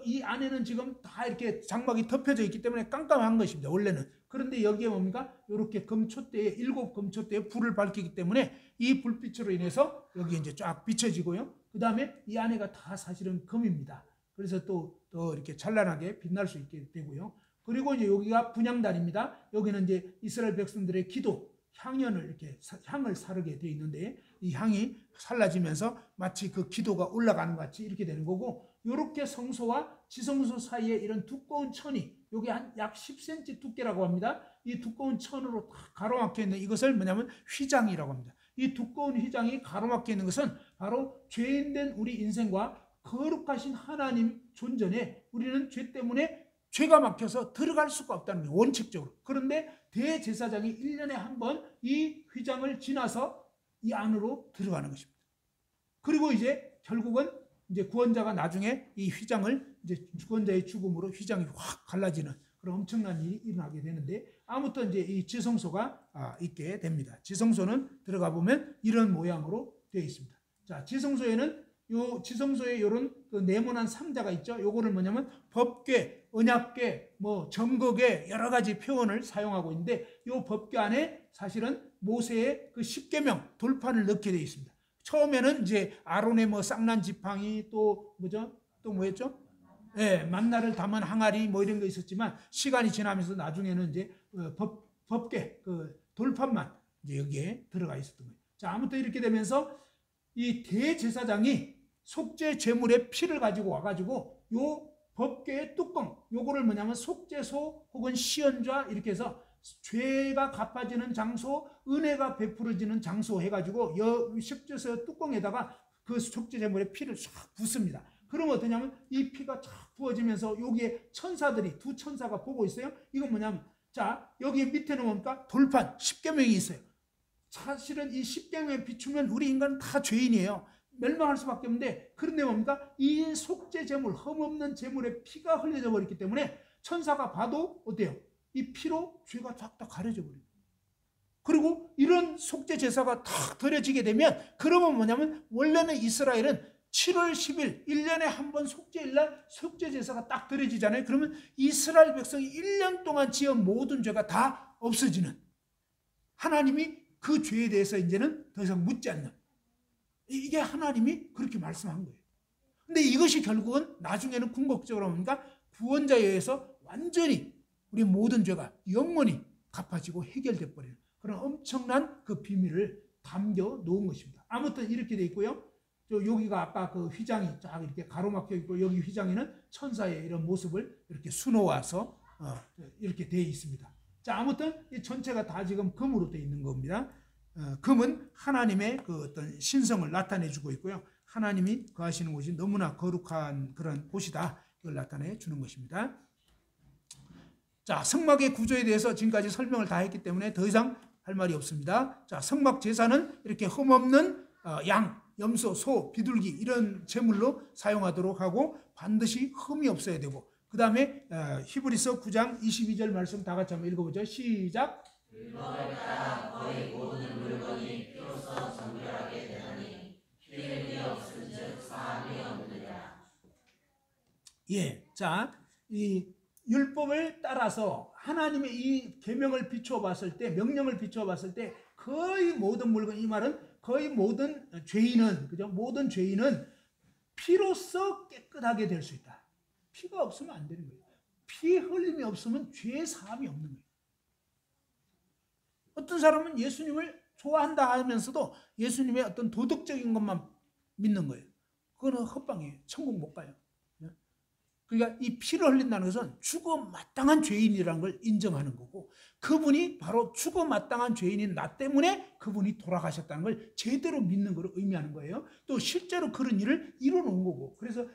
이 안에는 지금 다 이렇게 장막이 덮여져 있기 때문에 깜깜한 것입니다. 원래는. 그런데 여기에 뭡니까? 이렇게 금촛대에 7금촛대에 불을 밝히기 때문에 이 불빛으로 인해서 여기 이제 쫙 비춰지고요. 그 다음에 이 안에가 다 사실은 금입니다. 그래서 또 이렇게 찬란하게 빛날 수 있게 되고요. 그리고 이제 여기가 분향단입니다. 여기는 이제 이스라엘 백성들의 기도, 향연을 이렇게 향을 사르게 되어 있는데 이 향이 살라지면서 마치 그 기도가 올라가는 것 같이 이렇게 되는 거고, 이렇게 성소와 지성소 사이에 이런 두꺼운 천이 여기 한 약 10cm 두께라고 합니다. 이 두꺼운 천으로 가로막혀 있는 이것을 뭐냐면 휘장이라고 합니다. 이 두꺼운 휘장이 가로막혀 있는 것은 바로 죄인된 우리 인생과 거룩하신 하나님 존전에 우리는 죄 때문에 죄가 막혀서 들어갈 수가 없다는 거예요. 원칙적으로. 그런데 대제사장이 1년에 한 번 이 휘장을 지나서 이 안으로 들어가는 것입니다. 그리고 이제 결국은 이제 구원자가 나중에 이 휘장을 이제 구원자의 죽음으로 휘장이 확 갈라지는 그런 엄청난 일이 일어나게 되는데, 아무튼 이제 이 지성소가 있게 됩니다. 지성소는 들어가 보면 이런 모양으로 되어 있습니다. 자, 지성소에는 지성소에 이런 그 네모난 상자가 있죠. 요거를 뭐냐면 법궤, 언약궤, 점거궤 여러 가지 표현을 사용하고 있는데, 요 법궤 안에 사실은 모세의 그 십계명 돌판을 넣게 되어 있습니다. 처음에는 이제 아론의 쌍난 지팡이 또 뭐였죠? 예, 만나를 담은 항아리 이런 거 있었지만 시간이 지나면서 나중에는 이제 법궤 그 돌판만 이제 여기에 들어가 있었던 거예요. 자, 아무튼 이렇게 되면서 이 대제사장이 속죄 제물의 피를 가지고 와가지고 요 법궤의 뚜껑, 요거를 뭐냐면 속죄소 혹은 시연좌 이렇게 해서 죄가 갚아지는 장소, 은혜가 베풀어지는 장소 해가지고 10절에서 뚜껑에다가 그 속죄제물의 피를 쫙 붓습니다. 그러면 어떠냐면 이 피가 쫙 부어지면서 여기에 천사들이, 두 천사가 보고 있어요. 이건 뭐냐면, 자, 여기 밑에는 뭡니까? 돌판, 십계명이 있어요. 사실은 이 십계명에 비추면 우리 인간은 다 죄인이에요. 멸망할 수밖에 없는데, 그런데 뭡니까? 이 속죄제물, 흠없는 제물에 피가 흘려져 버렸기 때문에 천사가 봐도 어때요? 이 피로 죄가 쫙다 가려져 버려요. 그리고 이런 속죄 제사가 탁 드려지게 되면, 그러면 뭐냐면 원래는 이스라엘은 7월 10일 1년에 한 번 속죄일날 속죄 제사가 딱 드려지잖아요. 그러면 이스라엘 백성이 1년 동안 지은 모든 죄가 다 없어지는, 하나님이 그 죄에 대해서 이제는 더 이상 묻지 않는, 이게 하나님이 그렇게 말씀한 거예요. 근데 이것이 결국은 나중에는 궁극적으로 뭡니까? 구원자에 의해서 완전히 우리 모든 죄가 영원히 갚아지고 해결돼 버리는 그런 엄청난 그 비밀을 담겨 놓은 것입니다. 아무튼 이렇게 돼 있고요. 여기가 아까 그 휘장이 쫙 이렇게 가로막혀 있고, 여기 휘장에는 천사의 이런 모습을 이렇게 수놓아서 이렇게 돼 있습니다. 자, 아무튼 이 전체가 다 지금 금으로 돼 있는 겁니다. 금은 하나님의 그 어떤 신성을 나타내주고 있고요. 하나님이 거하시는 곳이 너무나 거룩한 그런 곳이다. 이걸 나타내 주는 것입니다. 자, 성막의 구조에 대해서 지금까지 설명을 다 했기 때문에 더 이상 할 말이 없습니다. 자, 성막 제사는 이렇게 흠없는 양, 염소, 소, 비둘기 이런 제물로 사용하도록 하고, 반드시 흠이 없어야 되고, 그 다음에 히브리서 9장 22절 말씀 다 같이 한번 읽어보죠. 시작. 율법에 따라 거의 모든 물건이 피로써 정결하게 되나니 피름이 없은즉 사함이 없느니라. 예, 자, 이 율법을 따라서 하나님의 이 계명을 비추어 봤을 때, 명령을 비추어 봤을 때 거의 모든 물건, 이 말은 거의 모든 죄인은, 그죠? 모든 죄인은 피로써 깨끗하게 될 수 있다. 피가 없으면 안 되는 거예요. 피 흘림이 없으면 죄 사함이 없는 거예요. 어떤 사람은 예수님을 좋아한다 하면서도 예수님의 어떤 도덕적인 것만 믿는 거예요. 그거는 헛방이에요. 천국 못 가요. 그러니까 이 피를 흘린다는 것은 죽어 마땅한 죄인이라는 걸 인정하는 거고, 그분이 바로 죽어 마땅한 죄인인 나 때문에 그분이 돌아가셨다는 걸 제대로 믿는 걸 의미하는 거예요. 또 실제로 그런 일을 이뤄놓은 거고, 그래서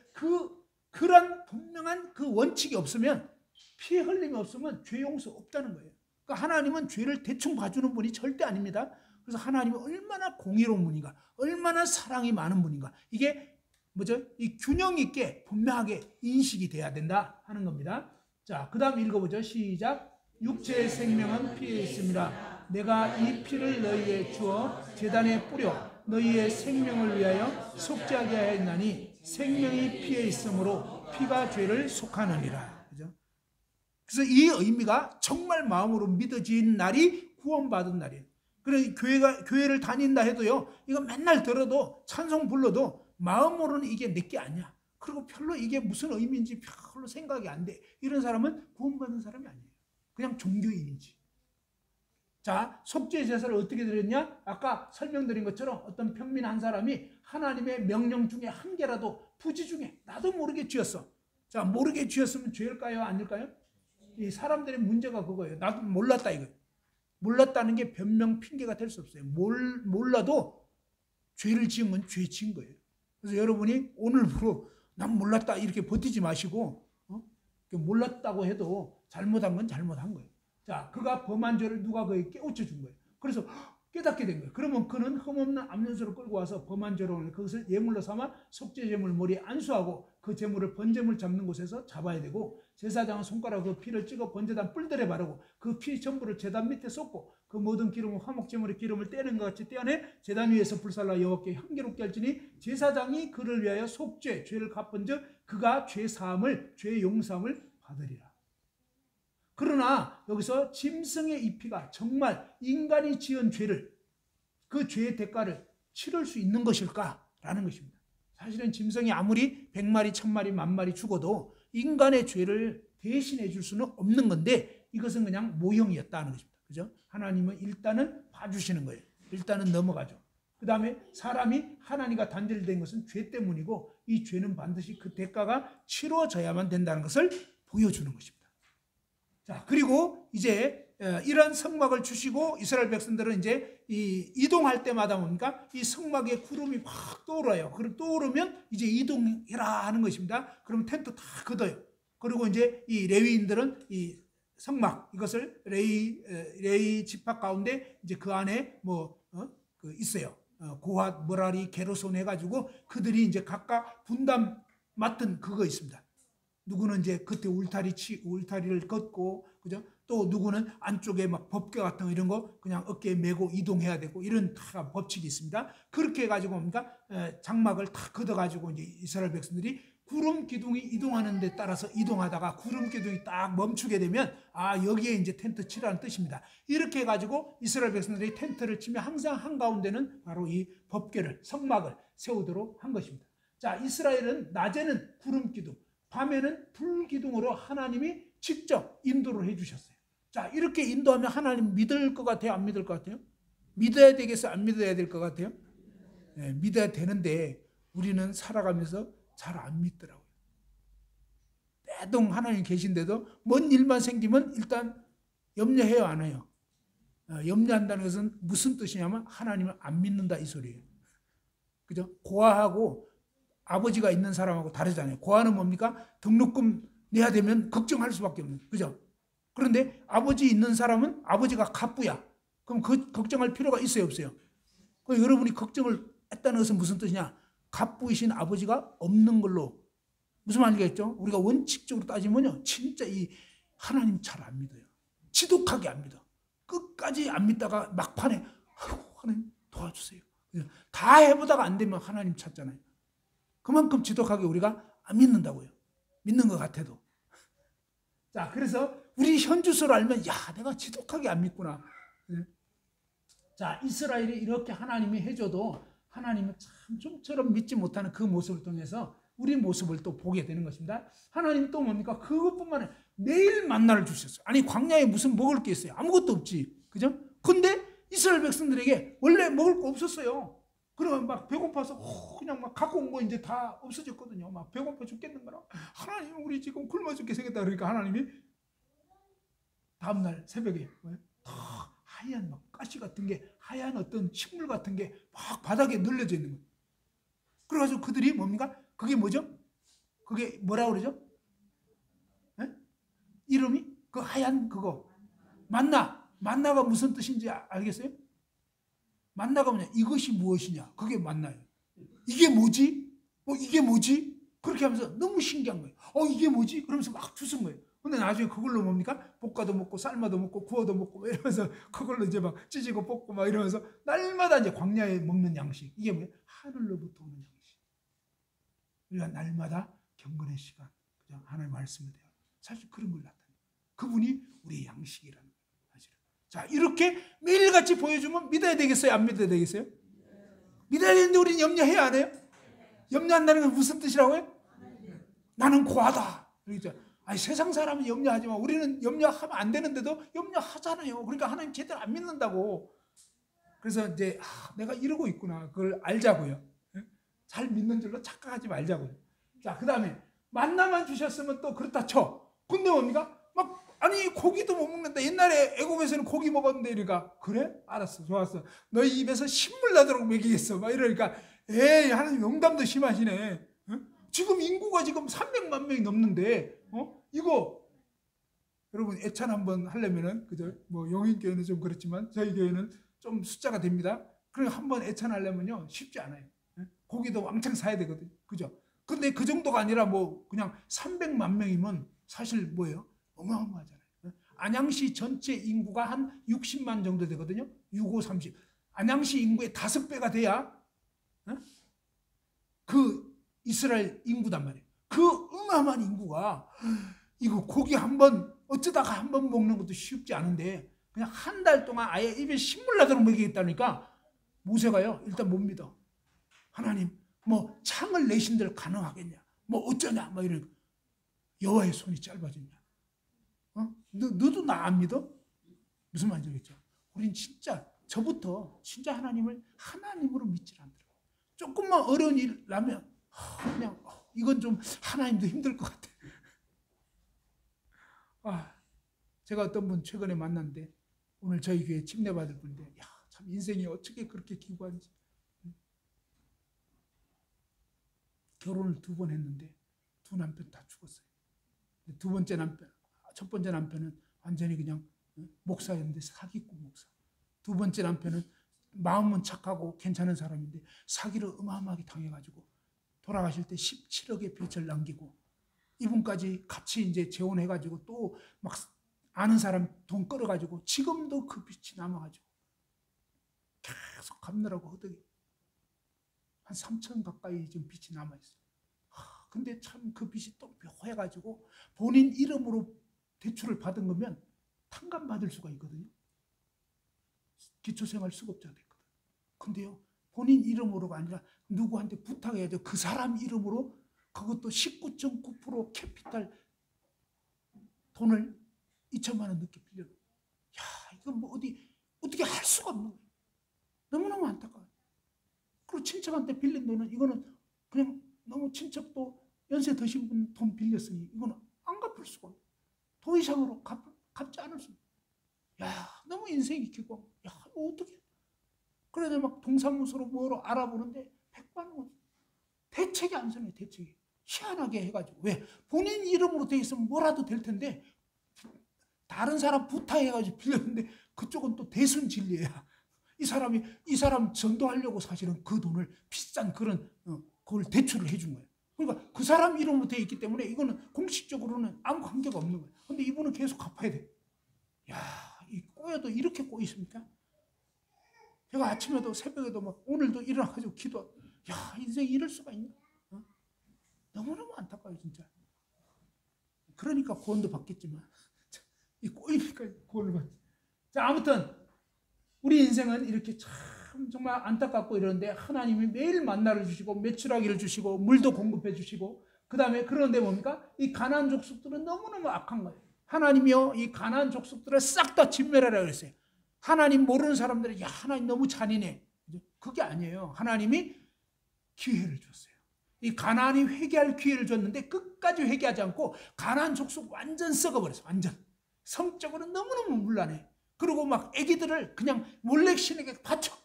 그런 분명한 그 원칙이 없으면, 피 흘림이 없으면 죄 용서 없다는 거예요. 그러니까 하나님은 죄를 대충 봐주는 분이 절대 아닙니다. 그래서 하나님이 얼마나 공의로운 분인가, 얼마나 사랑이 많은 분인가, 이게 뭐죠? 이 균형 있게 분명하게 인식이 돼야 된다 하는 겁니다. 자, 그 다음 읽어보죠. 시작. 육체의 생명은 피에 있습니다. 내가 이 피를 너희에 주어 제단에 뿌려 너희의 생명을 위하여 속죄하게 하였나니 생명이 피에 있으므로 피가 죄를 속하느니라. 그죠? 그래서 이 의미가 정말 마음으로 믿어진 날이 구원받은 날이에요. 그래서 교회를 다닌다 해도요, 이거 맨날 들어도 찬송 불러도 마음으로는 이게 내게 아니야. 그리고 별로 이게 무슨 의미인지 별로 생각이 안 돼. 이런 사람은 구원받은 사람이 아니에요. 그냥 종교인이지. 자, 속죄 제사를 어떻게 드렸냐? 아까 설명드린 것처럼 어떤 평민 한 사람이 하나님의 명령 중에 한 개라도 부지 중에 나도 모르게 쥐었어. 자, 모르게 쥐었으면 죄일까요? 아닐까요? 이 사람들의 문제가 그거예요. 나도 몰랐다 이거예요. 몰랐다는 게 변명 핑계가 될 수 없어요. 몰라도 죄를 지은 건 죄 지은 거예요. 그래서 여러분이 오늘부로 난 몰랐다 이렇게 버티지 마시고, 몰랐다고 해도 잘못한 건 잘못한 거예요. 자, 그가 범한 죄를 누가 그에게 깨우쳐 준 거예요. 그래서 깨닫게 된 거예요. 그러면 그는 흠없는 암염소를 끌고 와서 범한 죄로 그것을 예물로 삼아 속죄제물 머리에 안수하고 그 제물을 번제물 잡는 곳에서 잡아야 되고, 제사장은 손가락으로 그 피를 찍어 번제단 뿔들에 바르고 그 피 전부를 제단 밑에 쏟고 그 모든 기름은 화목제물의 기름을 떼는 것 같이 떼어내 제단 위에서 불살라 여호와께 향기롭게 할지니 제사장이 그를 위하여 속죄 죄를 갚은즉 그가 죄 사함을 죄 용서함을 받으리라. 그러나 여기서 짐승의 이 피가 정말 인간이 지은 죄를, 그 죄의 대가를 치를 수 있는 것일까라는 것입니다. 사실은 짐승이 아무리 100마리, 1000마리, 10,000마리 죽어도 인간의 죄를 대신해 줄 수는 없는 건데, 이것은 그냥 모형이었다는 것입니다. 그죠? 하나님은 일단은 봐주시는 거예요. 일단은 넘어가죠. 그 다음에 사람이 하나님과 단절된 것은 죄 때문이고, 이 죄는 반드시 그 대가가 치러져야만 된다는 것을 보여주는 것입니다. 자, 그리고 이제 이런 성막을 주시고 이스라엘 백성들은 이제 이동할 때마다 뭡니까? 이 성막에 구름이 확 떠오르요. 그럼 떠오르면 이제 이동해라 하는 것입니다. 그럼 텐트 다 걷어요. 그리고 이제 이 레위인들은 이 성막 이것을 레위 지파 가운데 이제 그 안에 그 있어요. 고핫, 머라리, 게르손 해가지고 그들이 이제 각각 분담 맡은 그거 있습니다. 누구는 이제 그때 울타리를 걷고, 그죠? 또 누구는 안쪽에 막 법궤 같은 거 이런 거 그냥 어깨에 메고 이동해야 되고 이런 다 법칙이 있습니다. 그렇게 해가지고 뭡니까? 장막을 다 걷어가지고 이제 이스라엘 백성들이 구름 기둥이 이동하는 데 따라서 이동하다가 구름 기둥이 딱 멈추게 되면 여기에 이제 텐트 치라는 뜻입니다. 이렇게 해가지고 이스라엘 백성들이 텐트를 치면 항상 한가운데는 바로 이 법궤를 성막을 세우도록 한 것입니다. 자, 이스라엘은 낮에는 구름 기둥, 밤에는 불 기둥으로 하나님이 직접 인도를 해주셨어요. 자, 이렇게 인도하면 하나님 믿을 것 같아요? 안 믿을 것 같아요? 믿어야 되겠어요? 안 믿어야 될 것 같아요? 네, 믿어야 되는데 우리는 살아가면서 잘 안 믿더라고요. 대동 하나님 계신데도 뭔 일만 생기면 일단 염려해요, 안 해요? 염려한다는 것은 무슨 뜻이냐면 하나님을 안 믿는다 이 소리예요. 그죠? 고아하고 아버지가 있는 사람하고 다르잖아요. 고아는 뭡니까? 등록금 내야 되면 걱정할 수밖에 없는, 그죠? 그런데 아버지 있는 사람은 아버지가 갑부야. 그럼 그 걱정할 필요가 있어요, 없어요? 그럼 여러분이 걱정을 했다는 것은 무슨 뜻이냐? 갑부이신 아버지가 없는 걸로. 무슨 말이겠죠? 우리가 원칙적으로 따지면요, 진짜 이 하나님 잘 안 믿어요. 지독하게 안 믿어. 끝까지 안 믿다가 막판에 하나님 도와주세요. 다 해보다가 안 되면 하나님 찾잖아요. 그만큼 지독하게 우리가 안 믿는다고요. 믿는 것 같아도. 자, 그래서 우리 현주소를 알면 내가 지독하게 안 믿구나. 자, 이스라엘이 이렇게 하나님이 해줘도 하나님은 참 좀처럼 믿지 못하는 그 모습을 통해서 우리 모습을 또 보게 되는 것입니다. 하나님 또 뭡니까? 그것뿐만 아니라 매일 만나를 주셨어요. 아니, 광야에 무슨 먹을 게 있어요? 아무것도 없지. 그죠? 근데 이스라엘 백성들에게 원래 먹을 거 없었어요. 그러면 막 배고파서 그냥 막 갖고 온 거 이제 다 없어졌거든요. 막 배고파 죽겠는 거라. 하나님, 우리 지금 굶어 죽게 생겼다. 그러니까 하나님이 다음날 새벽에 다 하얀 막 가시 같은 게, 하얀 어떤 식물 같은 게 막 바닥에 널려져 있는 거예요. 그래가지고 그들이 뭡니까? 그게 뭐죠? 그게 뭐라고 그러죠? 이름이? 그 하얀 그거. 만나가 무슨 뜻인지 알겠어요? 만나가 뭐냐? 이것이 무엇이냐? 그게 만나예요. 이게 뭐지? 이게 뭐지? 그렇게 하면서 너무 신기한 거예요. 이게 뭐지? 그러면서 막 주신 거예요. 근데 나중에 그걸로 뭡니까? 볶아도 먹고 삶아도 먹고 구워도 먹고 이러면서 그걸로 이제 막 찢고 볶고 막 이러면서 날마다 이제 광야에 먹는 양식. 이게 뭐예요? 하늘로부터 오는 양식. 우리가 날마다 경건의 시간, 그냥 하나님의 말씀을 대하고 사실 그런 걸 나타내요. 그분이 우리의 양식이라는 거예요. 사실은. 자, 이렇게 매일같이 보여주면 믿어야 되겠어요? 안 믿어야 되겠어요? 믿어야 되는데 우리는 염려해야 안 해요? 염려한다는 건 무슨 뜻이라고요? 나는 고하다. 그렇죠? 아니, 세상 사람은 염려하지만 우리는 염려하면 안 되는데도 염려하잖아요. 그러니까 하나님 제대로 안 믿는다고. 그래서 이제 내가 이러고 있구나. 그걸 알자고요. 잘 믿는 줄로 착각하지 말자고요. 자, 그 다음에 만나만 주셨으면 또 그렇다 쳐. 근데 뭡니까? 아니, 고기도 못 먹는다. 옛날에 애국에서는 고기 먹었는데 이러니까 그래? 알았어, 좋았어. 너희 입에서 신물 나도록 먹이겠어. 막 이러니까 에이, 하나님 농담도 심하시네. 지금 인구가 지금 300만 명이 넘는데 이거 여러분 애찬 한번 하려면은, 그죠? 뭐 용인교회는 좀 그렇지만 저희 교회는 좀 숫자가 됩니다. 그럼 한번 애찬 하려면요 쉽지 않아요. 고기도 왕창 사야 되거든요. 그죠? 근데 그 정도가 아니라 뭐 그냥 300만 명이면 사실 뭐예요? 어마어마하잖아요. 안양시 전체 인구가 한 60만 정도 되거든요. 65, 30. 안양시 인구의 5배가 돼야 그 이스라엘 인구단 말이에요. 그 어마어마한 인구가 이거 고기 어쩌다가 한 번 먹는 것도 쉽지 않은데 그냥 한 달 동안 아예 입에 신물 나도록 먹이겠다니까 모세가요 일단 못 믿어. 하나님 뭐 창을 내신들 가능하겠냐? 뭐 어쩌냐? 뭐 이런. 여호와의 손이 짧아지냐? 너도 나 안 믿어? 무슨 말인지 알겠죠? 우린 진짜 저부터 진짜 하나님을 하나님으로 믿질 않더라고. 조금만 어려운 일 나면 그냥 이건 좀 하나님도 힘들 것 같아. 제가 어떤 분 최근에 만났는데 오늘 저희 교회 침례받을 분인데 야, 참 인생이 어떻게 그렇게 기구한지. 결혼을 2번 했는데 2 남편 다 죽었어요. 첫 번째 남편은 완전히 그냥 목사였는데 사기꾼 목사. 2번째 남편은 마음은 착하고 괜찮은 사람인데 사기를 어마어마하게 당해가지고 돌아가실 때 17억의 빚을 남기고 이분까지 같이 이제 재혼해가지고 또 막 아는 사람 돈 끌어가지고 지금도 그 빚이 남아가지고 계속 갚느라고 허덕이 한 3천 가까이 지금 빚이 남아있어요. 근데 참 그 빚이 또 묘해가지고 본인 이름으로 대출을 받은 거면 탕감받을 수가 있거든요. 기초생활수급자가 됐거든. 근데요, 본인 이름으로가 아니라 누구한테 부탁해야죠. 그 사람 이름으로 그것도 19.9% 캐피탈 돈을 2천만 원 넘게 빌려. 야, 이건 뭐 어떻게 할 수가 없는 거예요. 너무너무 안타까워요. 그리고 친척한테 빌린 돈은 이거는 그냥 너무 친척도 연세 드신 분 돈 빌렸으니 이거는 안 갚을 수가 없어요. 더 이상으로 갚지 않을 수. 야, 너무 인생이 길고, 야, 어떻게? 그래서 막 동사무소로 뭐로 알아보는데 100만 원 대책이 안 서네. 대책이 희한하게 해가지고 왜 본인 이름으로 돼 있으면 뭐라도 될 텐데 다른 사람 부탁해가지고 빌렸는데 그쪽은 또 대순진리야. 이 사람 전도하려고 사실은 그 돈을 비싼 그걸 대출을 해준 거예요. 그러니까 그 사람 이름으로 돼 있기 때문에 이거는 공식적으로는 아무 관계가 없는 거예요. 근데 이분은 계속 갚아야 돼. 야, 이 꼬여도 이렇게 꼬이십니까? 제가 아침에도 새벽에도 막 오늘도 일어나가지고 기도. 야, 인생이 이럴 수가 있나? 너무너무 안타까워요, 진짜. 그러니까 구원도 받겠지만 이 꼬이니까 구원을 받지. 자, 아무튼 우리 인생은 이렇게 참 정말 안타깝고 이러는데 하나님이 매일 만나를 주시고 메추라기를 주시고 물도 공급해 주시고 그 다음에 그런데 뭡니까? 이 가나안 족속들은 너무너무 악한 거예요. 하나님이요 이 가나안 족속들을 싹 다 진멸하라고 그랬어요. 하나님 모르는 사람들은 야 하나님 너무 잔인해. 그게 아니에요. 하나님이 기회를 줬어요. 이 가나안이 회개할 기회를 줬는데 끝까지 회개하지 않고 가나안 족속 완전 썩어버렸어요. 완전. 성적으로 너무너무 문란해. 그리고 막 애기들을 그냥 몰렉 신에게 바쳐.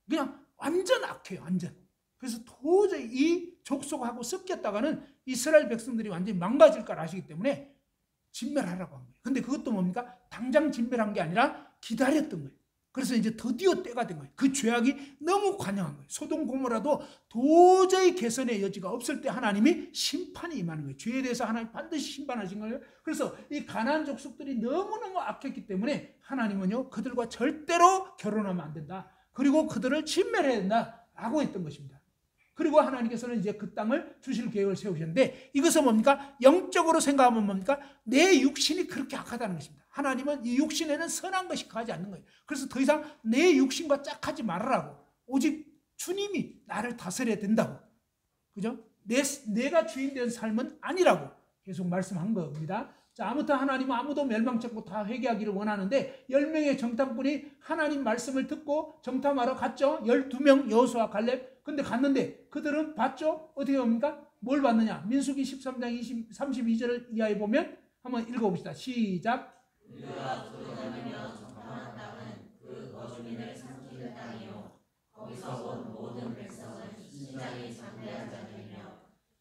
그냥 완전 악해요. 완전. 그래서 도저히 이 족속하고 섞였다가는 이스라엘 백성들이 완전히 망가질 걸 아시기 때문에 진멸하라고 한 거예요. 근데 그것도 뭡니까? 당장 진멸한 게 아니라 기다렸던 거예요. 그래서 이제 드디어 때가 된 거예요. 그 죄악이 너무 관영한 거예요. 소돔 고모라도 도저히 개선의 여지가 없을 때 하나님이 심판이 임하는 거예요. 죄에 대해서 하나님 반드시 심판하신 거예요. 그래서 이 가나안 족속들이 너무너무 악했기 때문에 하나님은요 그들과 절대로 결혼하면 안 된다. 그리고 그들을 진멸해야 된다라고 했던 것입니다. 그리고 하나님께서는 이제 그 땅을 주실 계획을 세우셨는데 이것은 뭡니까? 영적으로 생각하면 뭡니까? 내 육신이 그렇게 악하다는 것입니다. 하나님은 이 육신에는 선한 것이 가지 않는 거예요. 그래서 더 이상 내 육신과 짝하지 말으라고. 오직 주님이 나를 다스려야 된다고. 그죠? 내가 주인된 삶은 아니라고 계속 말씀한 겁니다. 자, 아무튼 하나님은 아무도 멸망치 않고 다 회개하기를 원하는데 10명의 정탐꾼이 하나님 말씀을 듣고 정탐하러 갔죠. 12명 여호수아 갈렙. 근데 갔는데 그들은 봤죠? 어떻게 봅니까? 뭘 봤느냐? 민수기 13장 32절 이하에 보면 한번 읽어봅시다. 시작. 그가 도전하며 정탐한 땅은 그 거주민을 삼키는 땅이요 거기서 온 모든 백성은 신장이 장대한 자들이며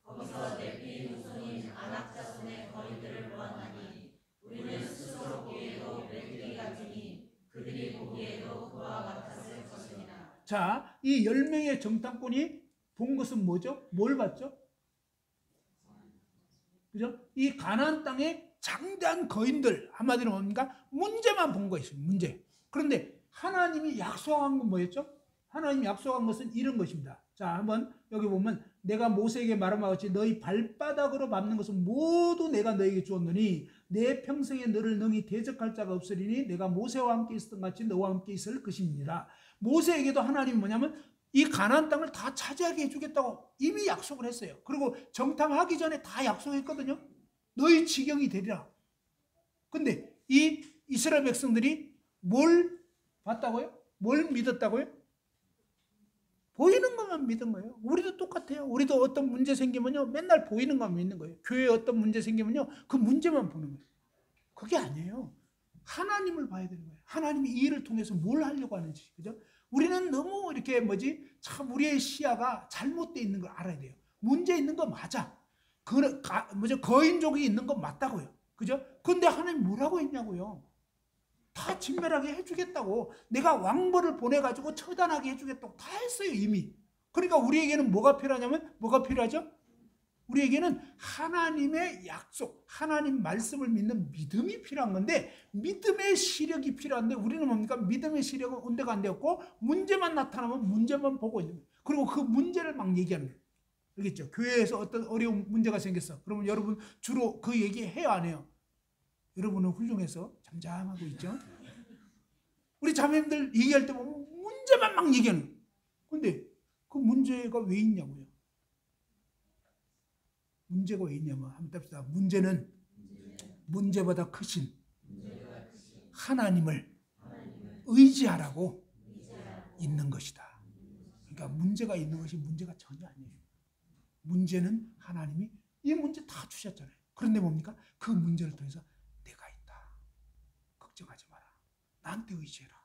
거기서 렙비 후손인 아낙 자손의 거인들을 보았나니 우리는 스스로 보기에도 메뚜기 같으니 그들이 보기에도 그와 같았을 것입니다. 자, 이 10명의 정탐꾼이 본 것은 뭐죠? 뭘 봤죠? 그죠? 이 가나안 땅에 장대한 거인들, 한마디로 뭡니까? 문제만 본 거였어요. 문제. 그런데 하나님이 약속한 건 뭐였죠? 하나님이 약속한 것은 이런 것입니다. 자, 한번 여기 보면 내가 모세에게 말한 바 같이 너희 발바닥으로 밟는 것은 모두 내가 너에게 주었느니 내 평생에 너를 능히 대적할 자가 없으리니 내가 모세와 함께 있었던 같이 너와 함께 있을 것입니다. 모세에게도 하나님은 뭐냐면 이 가나안 땅을 다 차지하게 해주겠다고 이미 약속을 했어요. 그리고 정탐하기 전에 다 약속했거든요. 너희 지경이 되리라. 근데 이 이스라엘 백성들이 뭘 봤다고요? 뭘 믿었다고요? 보이는 것만 믿은 거예요. 우리도 똑같아요. 우리도 어떤 문제 생기면요 맨날 보이는 것만 믿는 거예요. 교회에 어떤 문제 생기면요 그 문제만 보는 거예요. 그게 아니에요. 하나님을 봐야 되는 거예요. 하나님이 이 일을 통해서 뭘 하려고 하는지. 그죠? 우리는 너무 이렇게 참 우리의 시야가 잘못되어 있는 걸 알아야 돼요. 문제 있는 거 맞아. 거인족이 있는 거 맞다고요. 그죠? 근데 하나님 뭐라고 했냐고요. 다 진멸하게 해주겠다고. 내가 왕벌을 보내가지고 처단하게 해주겠다고 다 했어요, 이미. 그러니까 우리에게는 뭐가 필요하냐면, 뭐가 필요하죠? 우리에게는 하나님의 약속, 하나님 말씀을 믿는 믿음이 필요한 건데, 믿음의 시력이 필요한데, 우리는 뭡니까? 믿음의 시력은 온데가 안 되었고, 문제만 나타나면 문제만 보고 있는 거예요. 그리고 그 문제를 막 얘기하는 거예요. 알겠죠? 교회에서 어떤 어려운 문제가 생겼어. 그러면 여러분 주로 그 얘기 해요, 안 해요? 여러분은 훌륭해서 잠잠하고 있죠? 우리 자매님들 얘기할 때 보면 문제만 막 얘기하는 거예요. 근데 그 문제가 왜 있냐고요? 문제가 왜 있냐면, 한번 답시다. 문제는 문제보다 크신 하나님을 의지하라고 있는 것이다. 그러니까 문제가 있는 것이 문제가 전혀 아니에요. 문제는 하나님이 이 문제 다 주셨잖아요. 그런데 뭡니까? 그 문제를 통해서 내가 있다. 걱정하지 마라. 나한테 의지해라.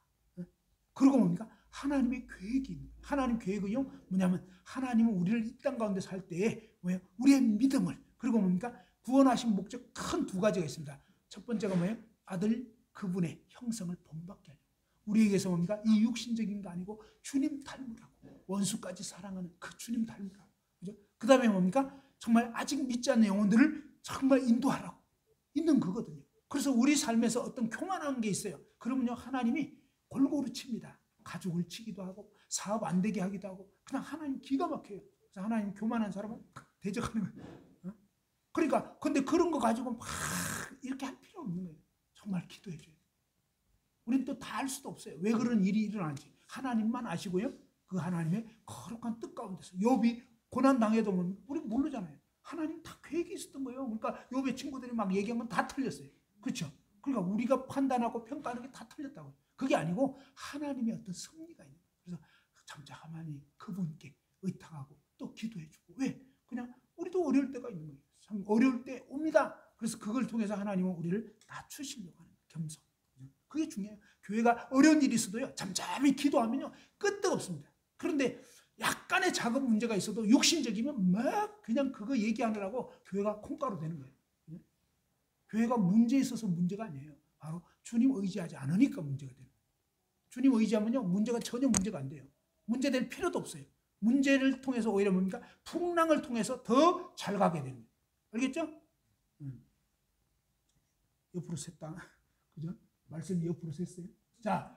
그리고 뭡니까? 하나님의 계획이 있는 거예요. 하나님 계획은요, 뭐냐면 하나님은 우리를 이 땅 가운데 살 때에 뭐예요? 우리의 믿음을, 그리고 뭡니까? 구원하신 목적 큰 두 가지가 있습니다. 첫 번째가 뭐예요? 아들 그분의 형성을 본받게 하려고. 우리에게서 뭡니까? 이 육신적인 거 아니고 주님 닮으라고. 원수까지 사랑하는 그 주님 닮으라고. 그죠? 그 다음에 뭡니까? 정말 아직 믿지 않는 영혼들을 정말 인도하라고 있는 거거든요. 그래서 우리 삶에서 어떤 교만한 게 있어요. 그러면요, 하나님이 골고루 칩니다. 가족을 치기도 하고 사업 안 되게 하기도 하고, 그냥 하나님 기가 막혀요. 그래서 하나님 교만한 사람은 대적하는 거예요. 그러니까 근데 그런 거 가지고 막 이렇게 할 필요 없는 거예요. 정말 기도해 줘요. 우리는 또 다 알 수도 없어요. 왜 그런 일이 일어나는지 하나님만 아시고요. 그 하나님의 거룩한 뜻 가운데서 욥이 고난 당해도 우리 모르잖아요. 하나님 다 계획이 있었던 거예요. 그러니까 욥의 친구들이 막 얘기한 건 다 틀렸어요. 그렇죠? 그러니까 우리가 판단하고 평가하는 게 다 틀렸다고요. 그게 아니고 하나님의 어떤 섭리가 있는 거예요. 그래서 잠잠하니 그분께 의탁하고 또 기도해주고. 왜? 그냥 우리도 어려울 때가 있는 거예요. 참 어려울 때 옵니다. 그래서 그걸 통해서 하나님은 우리를 낮추시려고 하는 거예요. 겸손. 그게 중요해요. 교회가 어려운 일이 있어도요, 잠잠히 기도하면요 끄떡 없습니다. 그런데 약간의 작은 문제가 있어도 육신적이면 막 그냥 그거 얘기하느라고 교회가 콩가루 되는 거예요. 교회가 문제 있어서 문제가 아니에요. 바로 주님 의지하지 않으니까 문제가 되는 거예요. 주님 의지하면요 문제가 전혀 문제가 안 돼요. 문제될 필요도 없어요. 문제를 통해서 오히려 뭡니까? 풍랑을 통해서 더 잘 가게 되는 거예요. 알겠죠? 옆으로 샜다. 그죠? 말씀이 옆으로 샜어요. 자,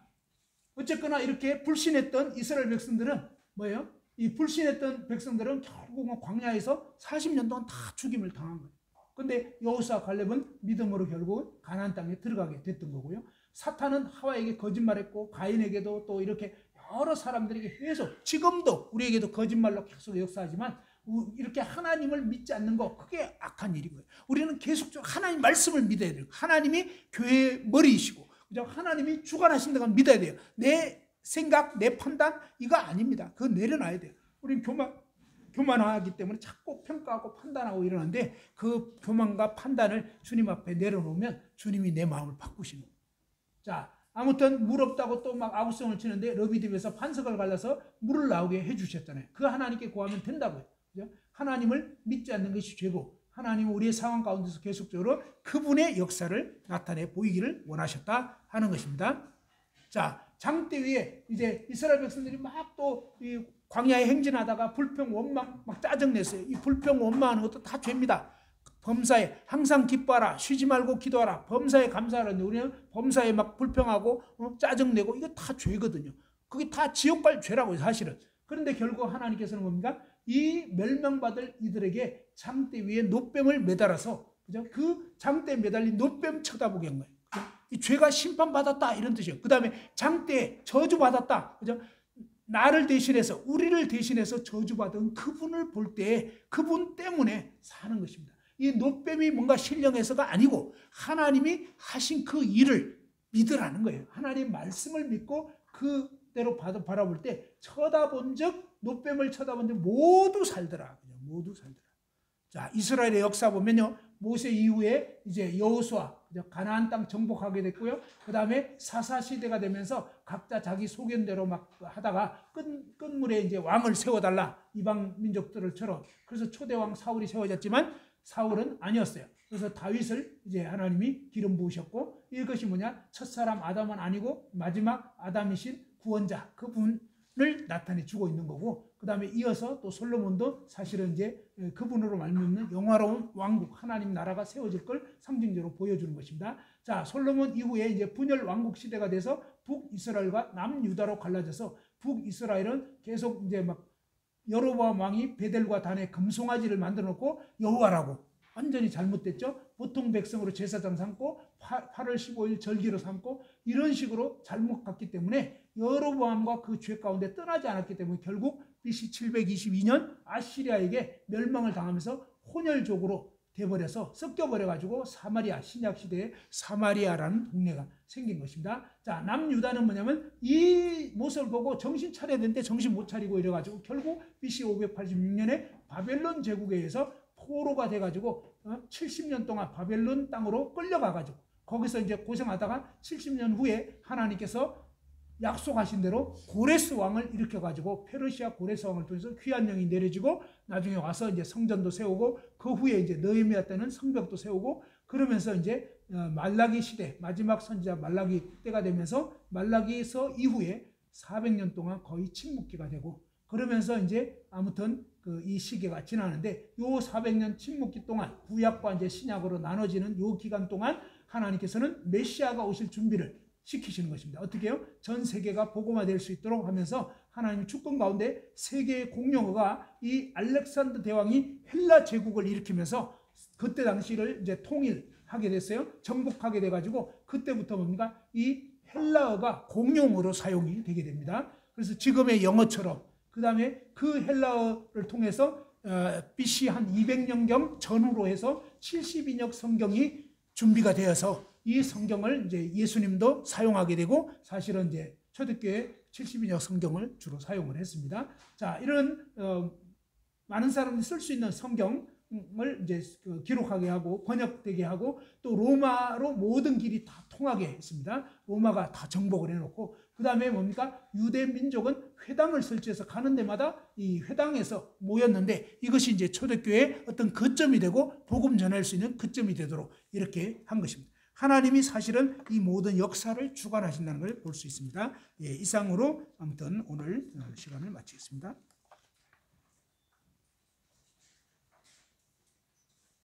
어쨌거나 이렇게 불신했던 이스라엘 백성들은 뭐예요? 이 불신했던 백성들은 결국은 광야에서 40년 동안 다 죽임을 당한 거예요. 근데 여호수아 갈렙은 믿음으로 결국은 가나안 땅에 들어가게 됐던 거고요. 사탄은 하와에게 거짓말했고 가인에게도 또 이렇게 여러 사람들에게 계속, 지금도 우리에게도 거짓말로 계속 역사하지만 이렇게 하나님을 믿지 않는 거, 그게 악한 일이고요. 우리는 계속적으로 하나님 말씀을 믿어야 돼요. 하나님이 교회의 머리이시고, 그죠? 하나님이 주관하신다고 믿어야 돼요. 내 생각, 내 판단 이거 아닙니다. 그거 내려놔야 돼요. 우리는 교만하기 때문에 자꾸 평가하고 판단하고 이러는데, 그 교만과 판단을 주님 앞에 내려놓으면 주님이 내 마음을 바꾸시는 거예요. 자, 아무튼 물 없다고 또 막 아부성을 치는데 러비딤에서 반석을 갈라서 물을 나오게 해주셨잖아요. 그 하나님께 구하면 된다고요. 그죠? 하나님을 믿지 않는 것이 죄고, 하나님은 우리의 상황 가운데서 계속적으로 그분의 역사를 나타내 보이기를 원하셨다 하는 것입니다. 자, 장대 위에 이제 이스라엘 백성들이 막 또 이 광야에 행진하다가 불평, 원망, 막 짜증냈어요. 이 불평, 원망하는 것도 다 죄입니다. 범사에 항상 기뻐하라, 쉬지 말고 기도하라, 범사에 감사하라는데 우리는 범사에 막 불평하고 짜증내고, 이거 다 죄거든요. 그게 다 지옥 갈 죄라고요, 사실은. 그런데 결국 하나님께서는 뭡니까? 이 멸망받을 이들에게 장대 위에 놋뱀을 매달아서, 그죠? 그 장대에 매달린 놋뱀 쳐다보게 한 거예요. 이 죄가 심판받았다 이런 뜻이에요. 그 다음에 장대에 저주받았다, 그죠? 나를 대신해서, 우리를 대신해서 저주받은 그분을 볼 때 그분 때문에 사는 것입니다. 이 놋뱀이 뭔가 신령해서가 아니고 하나님이 하신 그 일을 믿으라는 거예요. 하나님 말씀을 믿고 그대로 바라볼 때 쳐다본 적, 놋뱀을 쳐다본 적 모두 살더라. 모두 살더라. 자, 이스라엘의 역사 보면요, 모세 이후에 이제 여호수아, 이제 가나안 땅 정복하게 됐고요. 그 다음에 사사 시대가 되면서 각자 자기 소견대로 막 하다가 끝물에 이제 왕을 세워달라, 이방 민족들을처럼. 그래서 초대왕 사울이 세워졌지만 사울은 아니었어요. 그래서 다윗을 이제 하나님이 기름 부으셨고, 이것이 뭐냐? 첫사람 아담은 아니고 마지막 아담이신 구원자, 그분을 나타내 주고 있는 거고, 그 다음에 이어서 또 솔로몬도 사실은 이제 그분으로 말미암는 영화로운 왕국, 하나님 나라가 세워질 걸 상징적으로 보여주는 것입니다. 자, 솔로몬 이후에 이제 분열 왕국 시대가 돼서 북이스라엘과 남유다로 갈라져서, 북이스라엘은 계속 이제 막 여로보암 왕이 베델과 단에 금송아지를 만들어 놓고 여호와라고, 완전히 잘못됐죠. 보통 백성으로 제사장 삼고 8월 15일 절기로 삼고 이런 식으로 잘못 갔기 때문에 여로보암과 그 죄 가운데 떠나지 않았기 때문에 결국 BC 722년 아시리아에게 멸망을 당하면서 혼혈족으로 돼버려서 섞여버려가지고 사마리아, 신약시대에 사마리아라는 동네가 생긴 것입니다. 자, 남유다는 뭐냐면 이 모습을 보고 정신 차려야 되는데 정신 못 차리고 이래가지고 결국 BC 586년에 바벨론 제국에 의해서 포로가 돼가지고 70년 동안 바벨론 땅으로 끌려가가지고 거기서 이제 고생하다가 70년 후에 하나님께서 약속하신 대로 고레스 왕을 일으켜가지고 페르시아 고레스 왕을 통해서 귀환령이 내려지고 나중에 와서 이제 성전도 세우고 그 후에 이제 느헤미야 때는 성벽도 세우고 그러면서 이제 말라기 시대, 마지막 선지자 말라기 때가 되면서 말라기서 이후에 400년 동안 거의 침묵기가 되고 그러면서 이제 아무튼 이 시기가 지나는데 요 400년 침묵기 동안 구약과 이제 신약으로 나눠지는 요 기간 동안 하나님께서는 메시아가 오실 준비를 시키시는 것입니다. 어떻게 해요? 전 세계가 복음화될 수 있도록 하면서 하나님의 주권 가운데 세계의 공용어가 이 알렉산더 대왕이 헬라 제국을 일으키면서 그때 당시를 이제 통일하게 됐어요. 정복하게 돼가지고 그때부터 뭡니까? 이 헬라어가 공용어로 사용이 되게 됩니다. 그래서 지금의 영어처럼 그 다음에 그 헬라어를 통해서 BC 한 200년경 전후로 해서 72역 성경이 준비가 되어서 이 성경을 이제 예수님도 사용하게 되고 사실은 이제 초대교회 72역 성경을 주로 사용을 했습니다. 자, 이런 많은 사람이 쓸 수 있는 성경을 이제 기록하게 하고 번역되게 하고 또 로마로 모든 길이 다 통하게 했습니다. 로마가 다 정복을 해놓고 그 다음에 뭡니까? 유대 민족은 회당을 설치해서 가는 데마다 이 회당에서 모였는데 이것이 이제 초대교회의 어떤 거점이 되고 복음 전할 수 있는 거점이 되도록 이렇게 한 것입니다. 하나님이 사실은 이 모든 역사를 주관하신다는 걸 볼 수 있습니다. 예, 이상으로 아무튼 오늘 시간을 마치겠습니다.